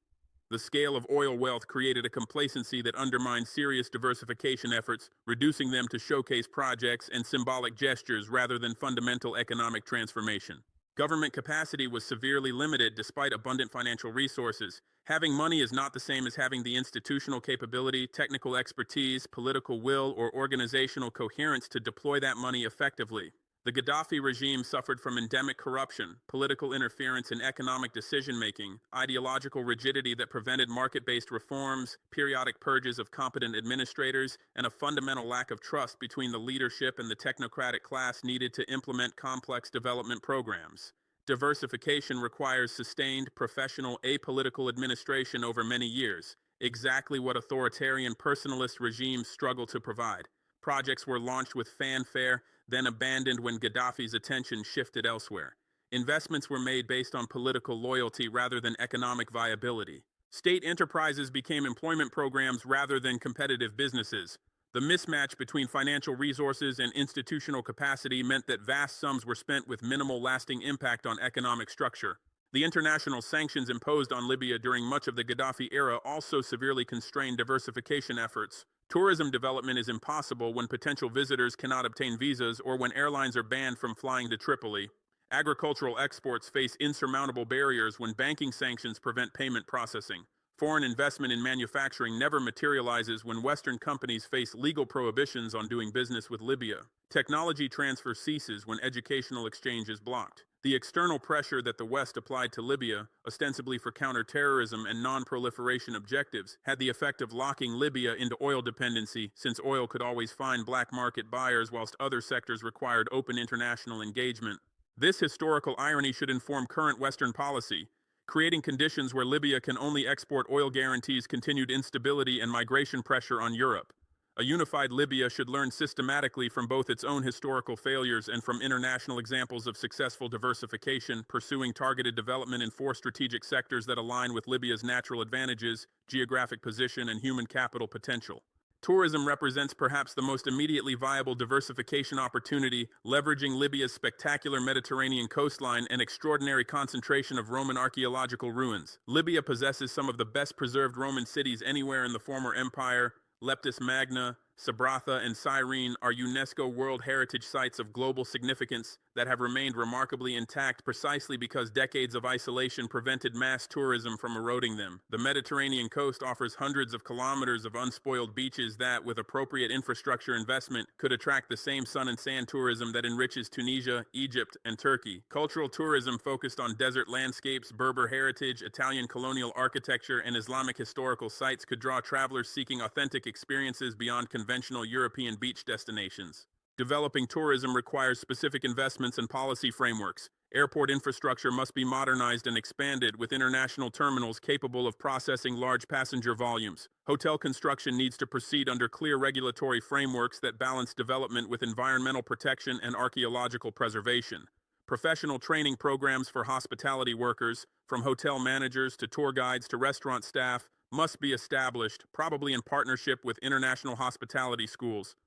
The scale of oil wealth created a complacency that undermined serious diversification efforts, reducing them to showcase projects and symbolic gestures rather than fundamental economic transformation. Government capacity was severely limited despite abundant financial resources. Having money is not the same as having the institutional capability, technical expertise, political will, or organizational coherence to deploy that money effectively. The Gaddafi regime suffered from endemic corruption, political interference in economic decision-making, ideological rigidity that prevented market-based reforms, periodic purges of competent administrators, and a fundamental lack of trust between the leadership and the technocratic class needed to implement complex development programs. Diversification requires sustained, professional, apolitical administration over many years, exactly what authoritarian personalist regimes struggle to provide. Projects were launched with fanfare, then abandoned when Gaddafi's attention shifted elsewhere. Investments were made based on political loyalty rather than economic viability. State enterprises became employment programs rather than competitive businesses. The mismatch between financial resources and institutional capacity meant that vast sums were spent with minimal lasting impact on economic structure. The international sanctions imposed on Libya during much of the Gaddafi era also severely constrained diversification efforts. Tourism development is impossible when potential visitors cannot obtain visas or when airlines are banned from flying to Tripoli. Agricultural exports face insurmountable barriers when banking sanctions prevent payment processing. Foreign investment in manufacturing never materializes when Western companies face legal prohibitions on doing business with Libya. Technology transfer ceases when educational exchange is blocked. The external pressure that the West applied to Libya, ostensibly for counterterrorism and non-proliferation objectives, had the effect of locking Libya into oil dependency, since oil could always find black market buyers whilst other sectors required open international engagement. This historical irony should inform current Western policy. Creating conditions where Libya can only export oil guarantees continued instability and migration pressure on Europe. A unified Libya should learn systematically from both its own historical failures and from international examples of successful diversification, pursuing targeted development in four strategic sectors that align with Libya's natural advantages, geographic position, and human capital potential. Tourism represents perhaps the most immediately viable diversification opportunity, leveraging Libya's spectacular Mediterranean coastline and extraordinary concentration of Roman archaeological ruins. Libya possesses some of the best preserved Roman cities anywhere in the former empire. Leptis Magna, Sabratha, and Cyrene are UNESCO World Heritage Sites of global significance that have remained remarkably intact precisely because decades of isolation prevented mass tourism from eroding them. The Mediterranean coast offers hundreds of kilometers of unspoiled beaches that, with appropriate infrastructure investment, could attract the same sun and sand tourism that enriches Tunisia, Egypt, and Turkey. Cultural tourism focused on desert landscapes, Berber heritage, Italian colonial architecture, and Islamic historical sites could draw travelers seeking authentic experiences beyond conventional European beach destinations. Developing tourism requires specific investments and policy frameworks. Airport infrastructure must be modernized and expanded with international terminals capable of processing large passenger volumes. Hotel construction needs to proceed under clear regulatory frameworks that balance development with environmental protection and archaeological preservation. Professional training programs for hospitality workers, from hotel managers to tour guides to restaurant staff, must be established, probably in partnership with international hospitality schools.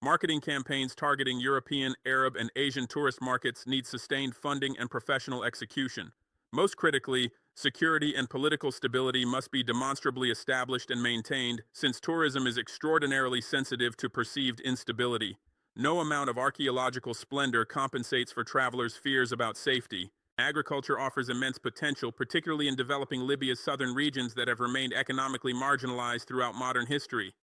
Marketing campaigns targeting European, Arab, and Asian tourist markets need sustained funding and professional execution. Most critically, security and political stability must be demonstrably established and maintained, since tourism is extraordinarily sensitive to perceived instability. No amount of archaeological splendor compensates for travelers' fears about safety. Agriculture offers immense potential, particularly in developing Libya's southern regions that have remained economically marginalized throughout modern history.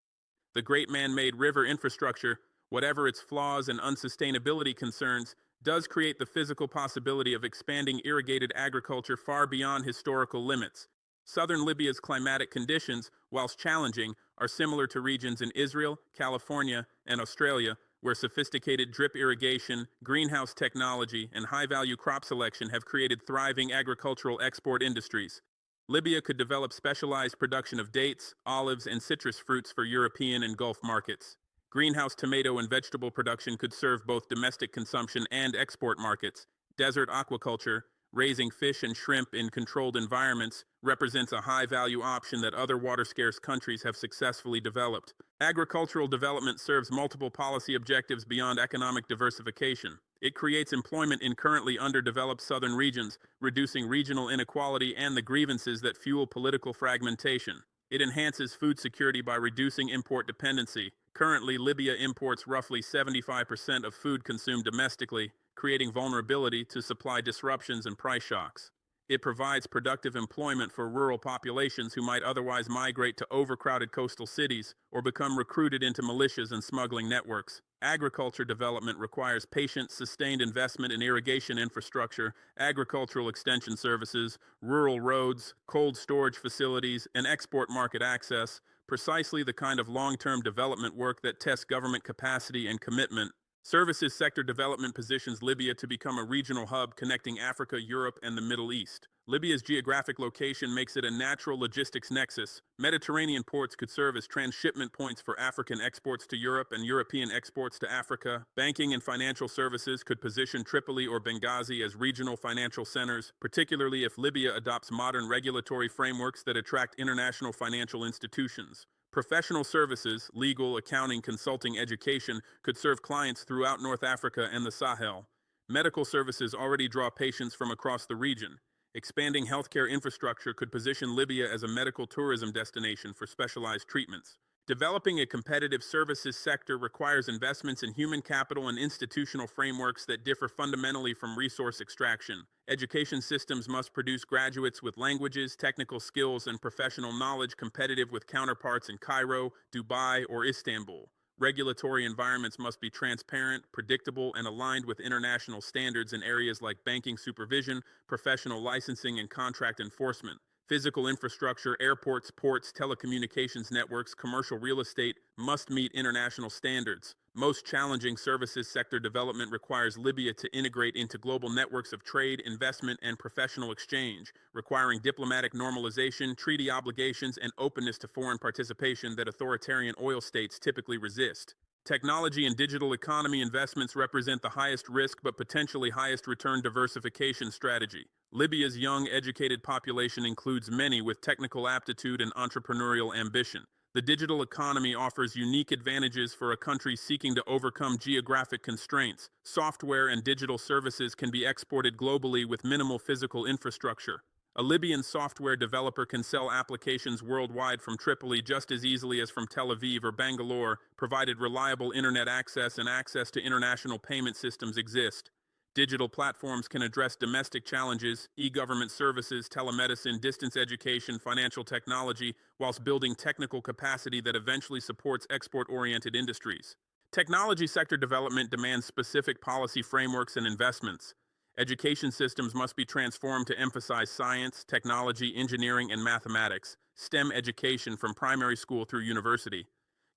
The great man-made river infrastructure, whatever its flaws and unsustainability concerns, does create the physical possibility of expanding irrigated agriculture far beyond historical limits. Southern Libya's climatic conditions, whilst challenging, are similar to regions in Israel, California, and Australia, where sophisticated drip irrigation, greenhouse technology, and high-value crop selection have created thriving agricultural export industries. Libya could develop specialized production of dates, olives, and citrus fruits for European and Gulf markets. Greenhouse tomato and vegetable production could serve both domestic consumption and export markets. Desert aquaculture, raising fish and shrimp in controlled environments, represents a high-value option that other water-scarce countries have successfully developed. Agricultural development serves multiple policy objectives beyond economic diversification. It creates employment in currently underdeveloped southern regions, reducing regional inequality and the grievances that fuel political fragmentation. It enhances food security by reducing import dependency. Currently, Libya imports roughly 75% of food consumed domestically, creating vulnerability to supply disruptions and price shocks. It provides productive employment for rural populations who might otherwise migrate to overcrowded coastal cities or become recruited into militias and smuggling networks. Agriculture development requires patient, sustained investment in irrigation infrastructure, agricultural extension services, rural roads, cold storage facilities, and export market access, precisely the kind of long-term development work that tests government capacity and commitment. Services sector development positions Libya to become a regional hub connecting Africa, Europe, and the Middle East. Libya's geographic location makes it a natural logistics nexus. Mediterranean ports could serve as transshipment points for African exports to Europe and European exports to Africa. Banking and financial services could position Tripoli or Benghazi as regional financial centers, particularly if Libya adopts modern regulatory frameworks that attract international financial institutions. Professional services, legal, accounting, consulting, education, could serve clients throughout North Africa and the Sahel. Medical services already draw patients from across the region. Expanding healthcare infrastructure could position Libya as a medical tourism destination for specialized treatments. Developing a competitive services sector requires investments in human capital and institutional frameworks that differ fundamentally from resource extraction. Education systems must produce graduates with languages, technical skills, and professional knowledge competitive with counterparts in Cairo, Dubai, or Istanbul. Regulatory environments must be transparent, predictable, and aligned with international standards in areas like banking supervision, professional licensing, and contract enforcement. Physical infrastructure, airports, ports, telecommunications networks, commercial real estate must meet international standards. Most challenging services sector development requires Libya to integrate into global networks of trade, investment, and professional exchange, requiring diplomatic normalization, treaty obligations, and openness to foreign participation that authoritarian oil states typically resist. Technology and digital economy investments represent the highest risk but potentially highest return diversification strategy. Libya's young, educated population includes many with technical aptitude and entrepreneurial ambition. The digital economy offers unique advantages for a country seeking to overcome geographic constraints. Software and digital services can be exported globally with minimal physical infrastructure. A Libyan software developer can sell applications worldwide from Tripoli just as easily as from Tel Aviv or Bangalore, provided reliable internet access and access to international payment systems exist. Digital platforms can address domestic challenges, e-government services, telemedicine, distance education, financial technology, whilst building technical capacity that eventually supports export-oriented industries. Technology sector development demands specific policy frameworks and investments. Education systems must be transformed to emphasize science, technology, engineering, and mathematics, STEM education from primary school through university.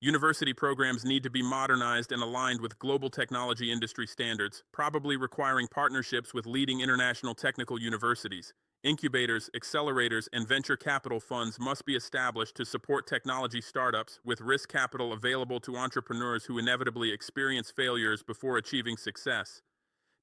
University programs need to be modernized and aligned with global technology industry standards, probably requiring partnerships with leading international technical universities. Incubators, accelerators, and venture capital funds must be established to support technology startups, with risk capital available to entrepreneurs who inevitably experience failures before achieving success.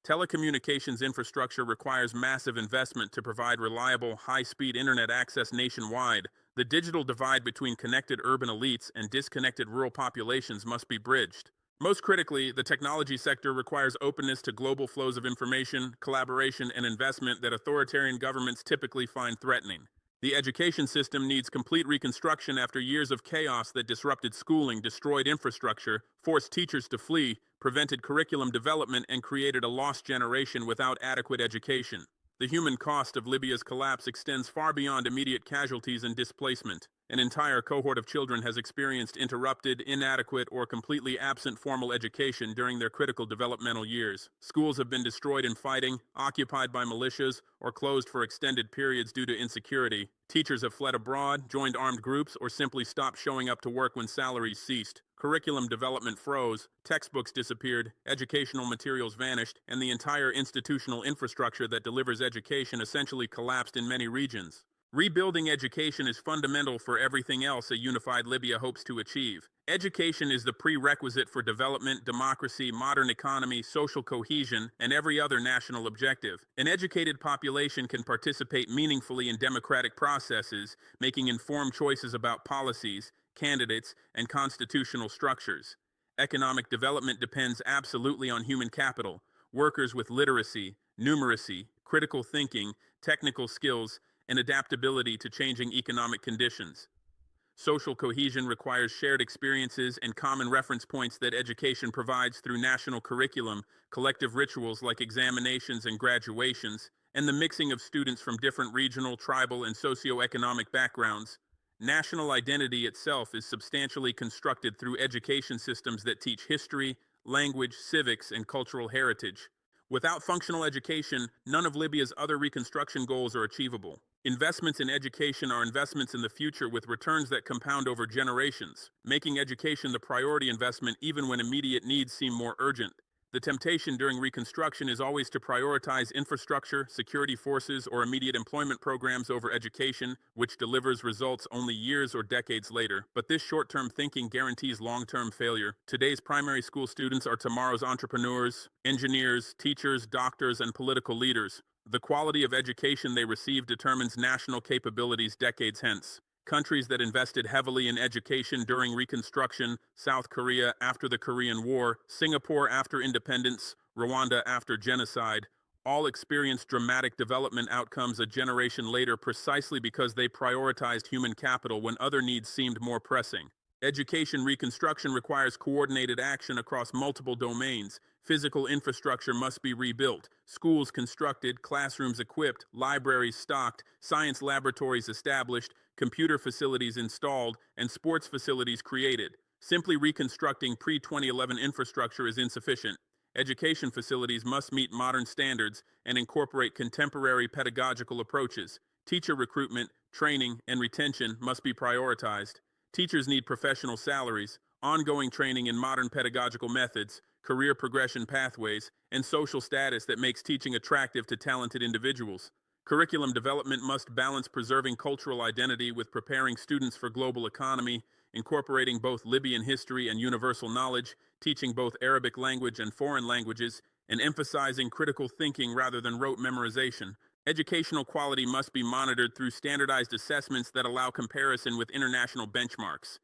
Telecommunications infrastructure requires massive investment to provide reliable, high-speed internet access nationwide. The digital divide between connected urban elites and disconnected rural populations must be bridged. Most critically, the technology sector requires openness to global flows of information, collaboration, and investment that authoritarian governments typically find threatening. The education system needs complete reconstruction after years of chaos that disrupted schooling, destroyed infrastructure, forced teachers to flee, prevented curriculum development, and created a lost generation without adequate education. The human cost of Libya's collapse extends far beyond immediate casualties and displacement. An entire cohort of children has experienced interrupted, inadequate, or completely absent formal education during their critical developmental years. Schools have been destroyed in fighting, occupied by militias, or closed for extended periods due to insecurity. Teachers have fled abroad, joined armed groups, or simply stopped showing up to work when salaries ceased. Curriculum development froze, textbooks disappeared, educational materials vanished, and the entire institutional infrastructure that delivers education essentially collapsed in many regions. Rebuilding education is fundamental for everything else a unified Libya hopes to achieve. Education is the prerequisite for development, democracy, modern economy, social cohesion, and every other national objective. An educated population can participate meaningfully in democratic processes, making informed choices about policies, candidates, and constitutional structures. Economic development depends absolutely on human capital, workers with literacy, numeracy, critical thinking, technical skills, and adaptability to changing economic conditions. Social cohesion requires shared experiences and common reference points that education provides through national curriculum, collective rituals like examinations and graduations, and the mixing of students from different regional, tribal, and socioeconomic backgrounds. National identity itself is substantially constructed through education systems that teach history, language, civics, and cultural heritage. Without functional education, none of Libya's other reconstruction goals are achievable. Investments in education are investments in the future with returns that compound over generations, making education the priority investment even when immediate needs seem more urgent. The temptation during reconstruction is always to prioritize infrastructure, security forces, or immediate employment programs over education, which delivers results only years or decades later. But this short-term thinking guarantees long-term failure. Today's primary school students are tomorrow's entrepreneurs, engineers, teachers, doctors, and political leaders. The quality of education they receive determines national capabilities decades hence. Countries that invested heavily in education during Reconstruction, South Korea after the Korean War, Singapore after independence, Rwanda after genocide, all experienced dramatic development outcomes a generation later precisely because they prioritized human capital when other needs seemed more pressing. Education reconstruction requires coordinated action across multiple domains. Physical infrastructure must be rebuilt, schools constructed, classrooms equipped, libraries stocked, science laboratories established, computer facilities installed, and sports facilities created. Simply reconstructing pre-2011 infrastructure is insufficient. Education facilities must meet modern standards and incorporate contemporary pedagogical approaches. Teacher recruitment, training, and retention must be prioritized. Teachers need professional salaries, ongoing training in modern pedagogical methods, career progression pathways, and social status that makes teaching attractive to talented individuals. Curriculum development must balance preserving cultural identity with preparing students for global economy, incorporating both Libyan history and universal knowledge, teaching both Arabic language and foreign languages, and emphasizing critical thinking rather than rote memorization. Educational quality must be monitored through standardized assessments that allow comparison with international benchmarks.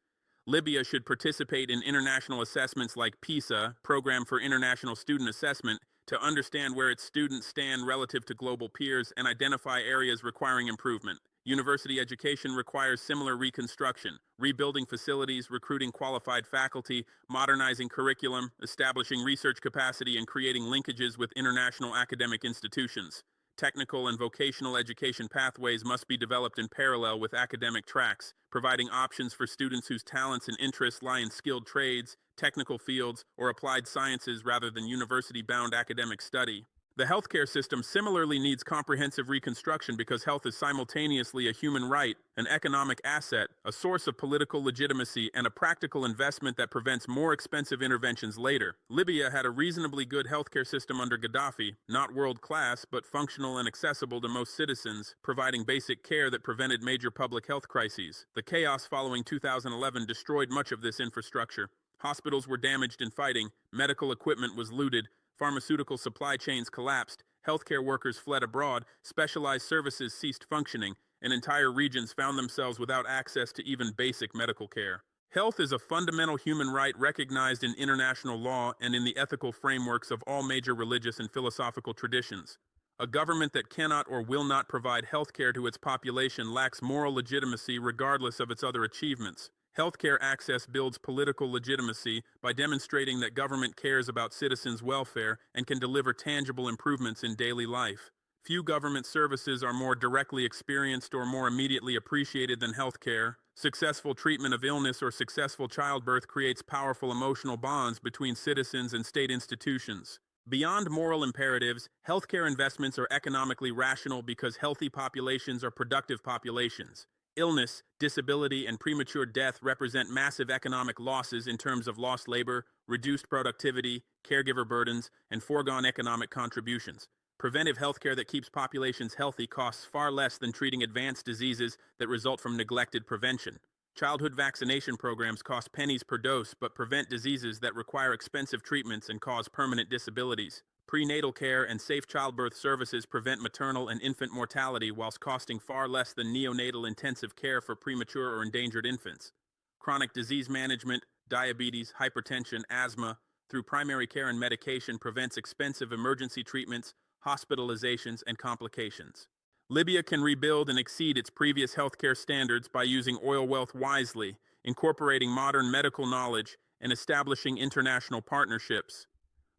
Libya should participate in international assessments like PISA, Program for International Student Assessment, to understand where its students stand relative to global peers and identify areas requiring improvement. University education requires similar reconstruction, rebuilding facilities, recruiting qualified faculty, modernizing curriculum, establishing research capacity, and creating linkages with international academic institutions. Technical and vocational education pathways must be developed in parallel with academic tracks, providing options for students whose talents and interests lie in skilled trades, technical fields, or applied sciences rather than university-bound academic study. The healthcare system similarly needs comprehensive reconstruction because health is simultaneously a human right, an economic asset, a source of political legitimacy, and a practical investment that prevents more expensive interventions later. Libya had a reasonably good healthcare system under Gaddafi, not world-class, but functional and accessible to most citizens, providing basic care that prevented major public health crises. The chaos following 2011 destroyed much of this infrastructure. Hospitals were damaged in fighting, medical equipment was looted, pharmaceutical supply chains collapsed, healthcare workers fled abroad, specialized services ceased functioning, and entire regions found themselves without access to even basic medical care. Health is a fundamental human right recognized in international law and in the ethical frameworks of all major religious and philosophical traditions. A government that cannot or will not provide health care to its population lacks moral legitimacy regardless of its other achievements. Healthcare access builds political legitimacy by demonstrating that government cares about citizens' welfare and can deliver tangible improvements in daily life. Few government services are more directly experienced or more immediately appreciated than healthcare. Successful treatment of illness or successful childbirth creates powerful emotional bonds between citizens and state institutions. Beyond moral imperatives, healthcare investments are economically rational because healthy populations are productive populations. Illness, disability, and premature death represent massive economic losses in terms of lost labor, reduced productivity, caregiver burdens, and foregone economic contributions. Preventive healthcare that keeps populations healthy costs far less than treating advanced diseases that result from neglected prevention. Childhood vaccination programs cost pennies per dose but prevent diseases that require expensive treatments and cause permanent disabilities. Prenatal care and safe childbirth services prevent maternal and infant mortality whilst costing far less than neonatal intensive care for premature or endangered infants. Chronic disease management, diabetes, hypertension, asthma, through primary care and medication prevents expensive emergency treatments, hospitalizations, and complications. Libya can rebuild and exceed its previous healthcare standards by using oil wealth wisely, incorporating modern medical knowledge, and establishing international partnerships.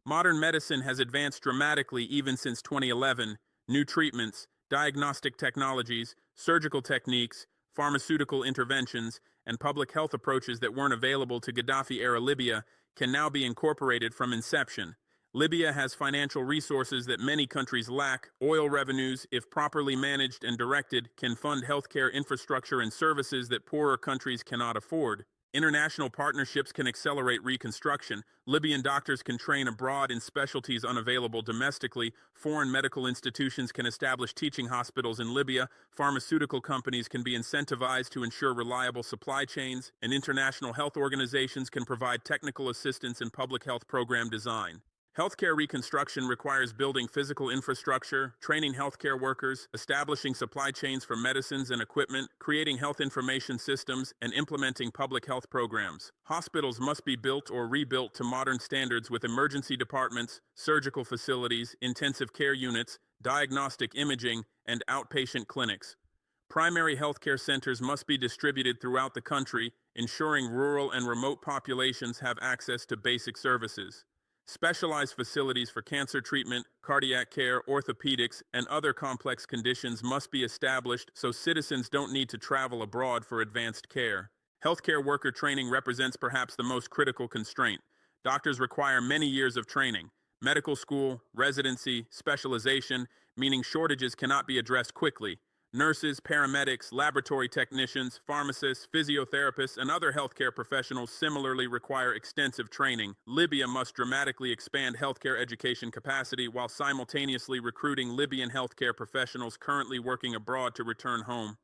Modern medicine has advanced dramatically even since 2011. New treatments, diagnostic technologies, surgical techniques, pharmaceutical interventions, and public health approaches that weren't available to Gaddafi-era Libya can now be incorporated from inception. Libya has financial resources that many countries lack. Oil revenues, if properly managed and directed, can fund healthcare infrastructure and services that poorer countries cannot afford. International partnerships can accelerate reconstruction. Libyan doctors can train abroad in specialties unavailable domestically. Foreign medical institutions can establish teaching hospitals in Libya. Pharmaceutical companies can be incentivized to ensure reliable supply chains. And international health organizations can provide technical assistance in public health program design. Healthcare reconstruction requires building physical infrastructure, training healthcare workers, establishing supply chains for medicines and equipment, creating health information systems, and implementing public health programs. Hospitals must be built or rebuilt to modern standards with emergency departments, surgical facilities, intensive care units, diagnostic imaging, and outpatient clinics. Primary healthcare centers must be distributed throughout the country, ensuring rural and remote populations have access to basic services. Specialized facilities for cancer treatment, cardiac care, orthopedics, and other complex conditions must be established so citizens don't need to travel abroad for advanced care. Healthcare worker training represents perhaps the most critical constraint. Doctors require many years of training. Medical school, residency, specialization, meaning shortages cannot be addressed quickly. Nurses, paramedics, laboratory technicians, pharmacists, physiotherapists, and other healthcare professionals similarly require extensive training. Libya must dramatically expand healthcare education capacity while simultaneously recruiting Libyan healthcare professionals currently working abroad to return home.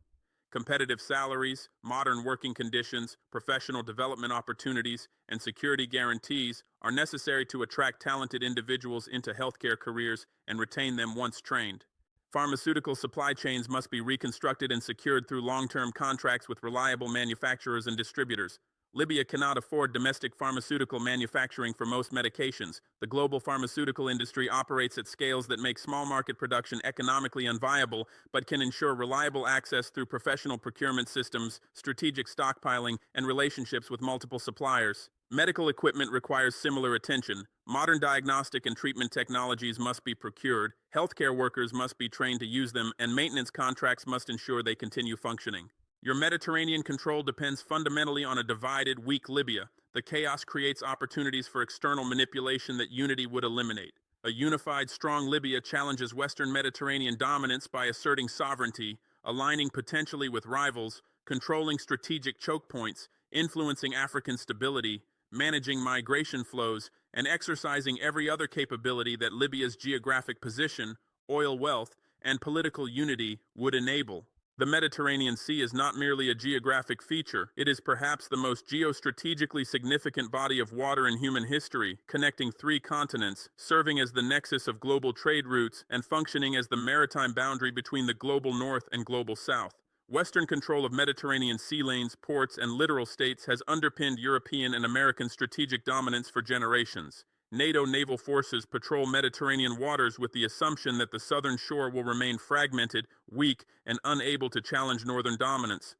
Competitive salaries, modern working conditions, professional development opportunities, and security guarantees are necessary to attract talented individuals into healthcare careers and retain them once trained. Pharmaceutical supply chains must be reconstructed and secured through long-term contracts with reliable manufacturers and distributors. Libya cannot afford domestic pharmaceutical manufacturing for most medications. The global pharmaceutical industry operates at scales that make small market production economically unviable, but can ensure reliable access through professional procurement systems, strategic stockpiling, and relationships with multiple suppliers. Medical equipment requires similar attention. Modern diagnostic and treatment technologies must be procured, healthcare workers must be trained to use them, and maintenance contracts must ensure they continue functioning. Your Mediterranean control depends fundamentally on a divided, weak Libya. The chaos creates opportunities for external manipulation that unity would eliminate. A unified, strong Libya challenges Western Mediterranean dominance by asserting sovereignty, aligning potentially with rivals, controlling strategic choke points, influencing African stability, managing migration flows, and exercising every other capability that Libya's geographic position, oil wealth, and political unity would enable. The Mediterranean Sea is not merely a geographic feature, it is perhaps the most geostrategically significant body of water in human history, connecting three continents, serving as the nexus of global trade routes, and functioning as the maritime boundary between the global north and global south. Western control of Mediterranean sea lanes, ports, and littoral states has underpinned European and American strategic dominance for generations. NATO naval forces patrol Mediterranean waters with the assumption that the southern shore will remain fragmented, weak, and unable to challenge northern dominance.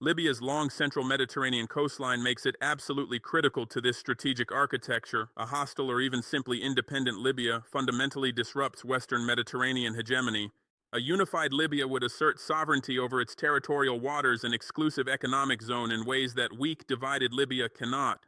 Libya's long central Mediterranean coastline makes it absolutely critical to this strategic architecture. A hostile or even simply independent Libya fundamentally disrupts Western Mediterranean hegemony. A unified Libya would assert sovereignty over its territorial waters and exclusive economic zone in ways that weak, divided Libya cannot.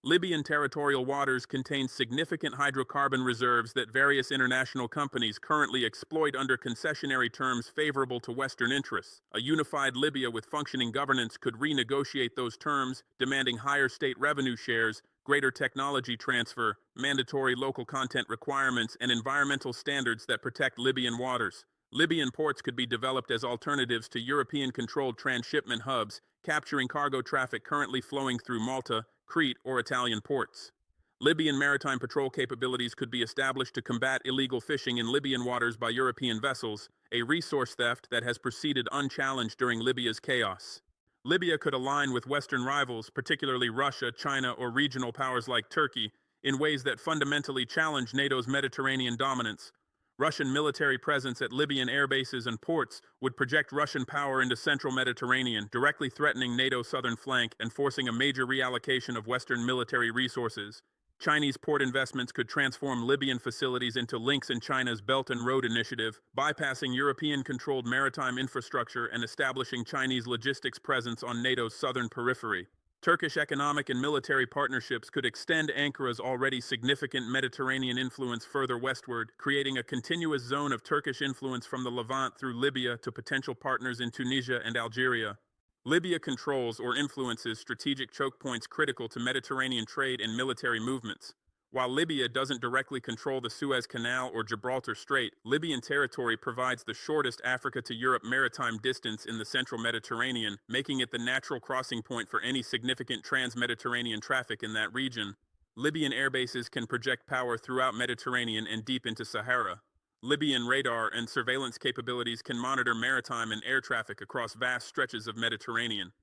Libyan territorial waters contain significant hydrocarbon reserves that various international companies currently exploit under concessionary terms favorable to Western interests. A unified Libya with functioning governance could renegotiate those terms, demanding higher state revenue shares, greater technology transfer, mandatory local content requirements, and environmental standards that protect Libyan waters. Libyan ports could be developed as alternatives to European-controlled transshipment hubs, capturing cargo traffic currently flowing through Malta, Crete, or Italian ports. Libyan maritime patrol capabilities could be established to combat illegal fishing in Libyan waters by European vessels, a resource theft that has proceeded unchallenged during Libya's chaos. Libya could align with Western rivals, particularly Russia, China, or regional powers like Turkey, in ways that fundamentally challenge NATO's Mediterranean dominance. Russian military presence at Libyan air bases and ports would project Russian power into central Mediterranean, directly threatening NATO's southern flank and forcing a major reallocation of Western military resources. Chinese port investments could transform Libyan facilities into links in China's Belt and Road Initiative, bypassing European-controlled maritime infrastructure and establishing Chinese logistics presence on NATO's southern periphery. Turkish economic and military partnerships could extend Ankara''s already significant Mediterranean influence further westward, creating a continuous zone of Turkish influence from the Levant through Libya to potential partners in Tunisia and Algeria. Libya controls or influences strategic choke points critical to Mediterranean trade and military movements. While Libya doesn't directly control the Suez Canal or Gibraltar Strait, Libyan territory provides the shortest Africa to Europe maritime distance in the central Mediterranean, making it the natural crossing point for any significant trans-Mediterranean traffic in that region. Libyan airbases can project power throughout Mediterranean and deep into Sahara. Libyan radar and surveillance capabilities can monitor maritime and air traffic across vast stretches of Mediterranean.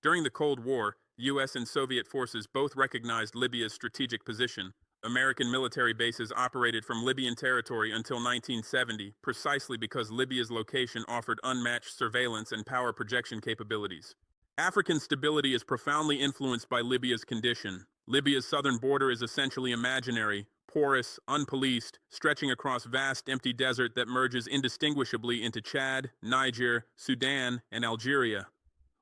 During the Cold War, US and Soviet forces both recognized Libya's strategic position. American military bases operated from Libyan territory until 1970, precisely because Libya's location offered unmatched surveillance and power projection capabilities. African stability is profoundly influenced by Libya's condition. Libya's southern border is essentially imaginary, porous, unpoliced, stretching across vast empty desert that merges indistinguishably into Chad, Niger, Sudan, and Algeria.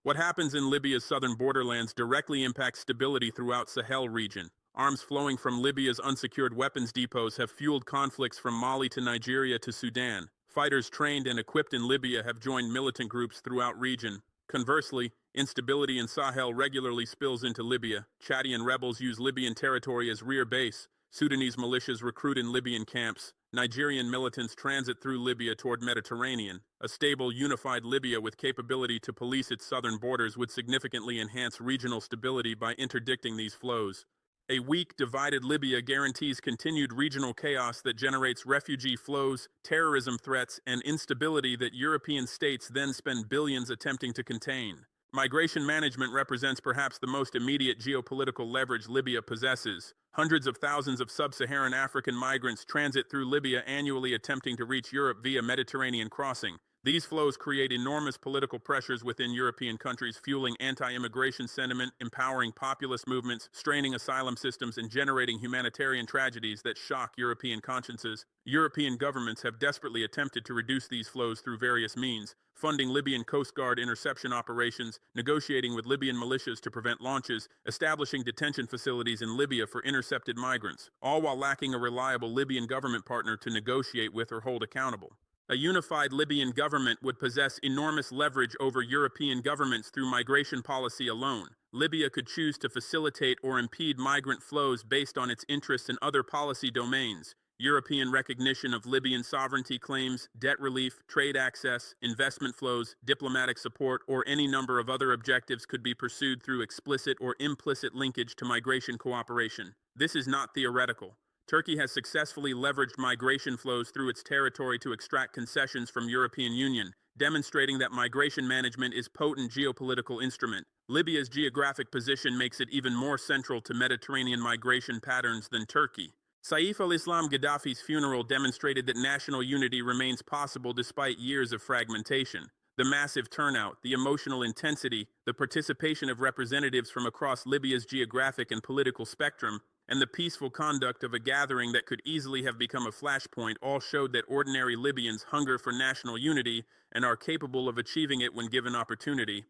What happens in Libya's southern borderlands directly impacts stability throughout Sahel region. Arms flowing from Libya's unsecured weapons depots have fueled conflicts from Mali to Nigeria to Sudan. Fighters trained and equipped in Libya have joined militant groups throughout region. Conversely, instability in Sahel regularly spills into Libya. Chadian rebels use Libyan territory as rear base. Sudanese militias recruit in Libyan camps. Nigerian militants transit through Libya toward Mediterranean. A stable, unified Libya with capability to police its southern borders would significantly enhance regional stability by interdicting these flows. A weak, divided Libya guarantees continued regional chaos that generates refugee flows, terrorism threats, and instability that European states then spend billions attempting to contain. Migration management represents perhaps the most immediate geopolitical leverage Libya possesses. Hundreds of thousands of sub-Saharan African migrants transit through Libya annually attempting to reach Europe via Mediterranean crossing. These flows create enormous political pressures within European countries, fueling anti-immigration sentiment, empowering populist movements, straining asylum systems, and generating humanitarian tragedies that shock European consciences. European governments have desperately attempted to reduce these flows through various means, funding Libyan Coast Guard interception operations, negotiating with Libyan militias to prevent launches, establishing detention facilities in Libya for intercepted migrants, all while lacking a reliable Libyan government partner to negotiate with or hold accountable. A unified Libyan government would possess enormous leverage over European governments through migration policy alone. Libya could choose to facilitate or impede migrant flows based on its interests in other policy domains. European recognition of Libyan sovereignty claims, debt relief, trade access, investment flows, diplomatic support, or any number of other objectives could be pursued through explicit or implicit linkage to migration cooperation. This is not theoretical. Turkey has successfully leveraged migration flows through its territory to extract concessions from European Union, demonstrating that migration management is a potent geopolitical instrument. Libya's geographic position makes it even more central to Mediterranean migration patterns than Turkey. Saif al-Islam Gaddafi's funeral demonstrated that national unity remains possible despite years of fragmentation. The massive turnout, the emotional intensity, the participation of representatives from across Libya's geographic and political spectrum, and the peaceful conduct of a gathering that could easily have become a flashpoint all showed that ordinary Libyans hunger for national unity and are capable of achieving it when given opportunity.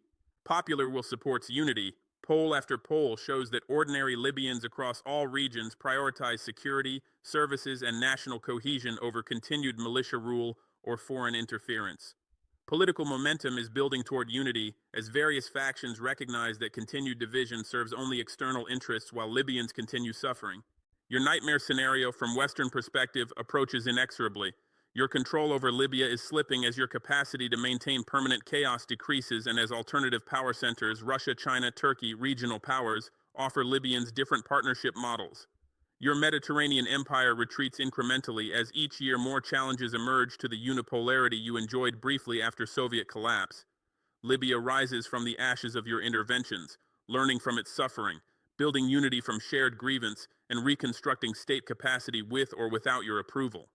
Popular will supports unity. Poll after poll shows that ordinary Libyans across all regions prioritize security, services, and national cohesion over continued militia rule or foreign interference. Political momentum is building toward unity as various factions recognize that continued division serves only external interests while Libyans continue suffering. Your nightmare scenario from Western perspective approaches inexorably. Your control over Libya is slipping as your capacity to maintain permanent chaos decreases and as alternative power centers, Russia, China, Turkey, regional powers, offer Libyans different partnership models. Your Mediterranean empire retreats incrementally as each year more challenges emerge to the unipolarity you enjoyed briefly after Soviet collapse. Libya rises from the ashes of your interventions, learning from its suffering, building unity from shared grievance, and reconstructing state capacity with or without your approval.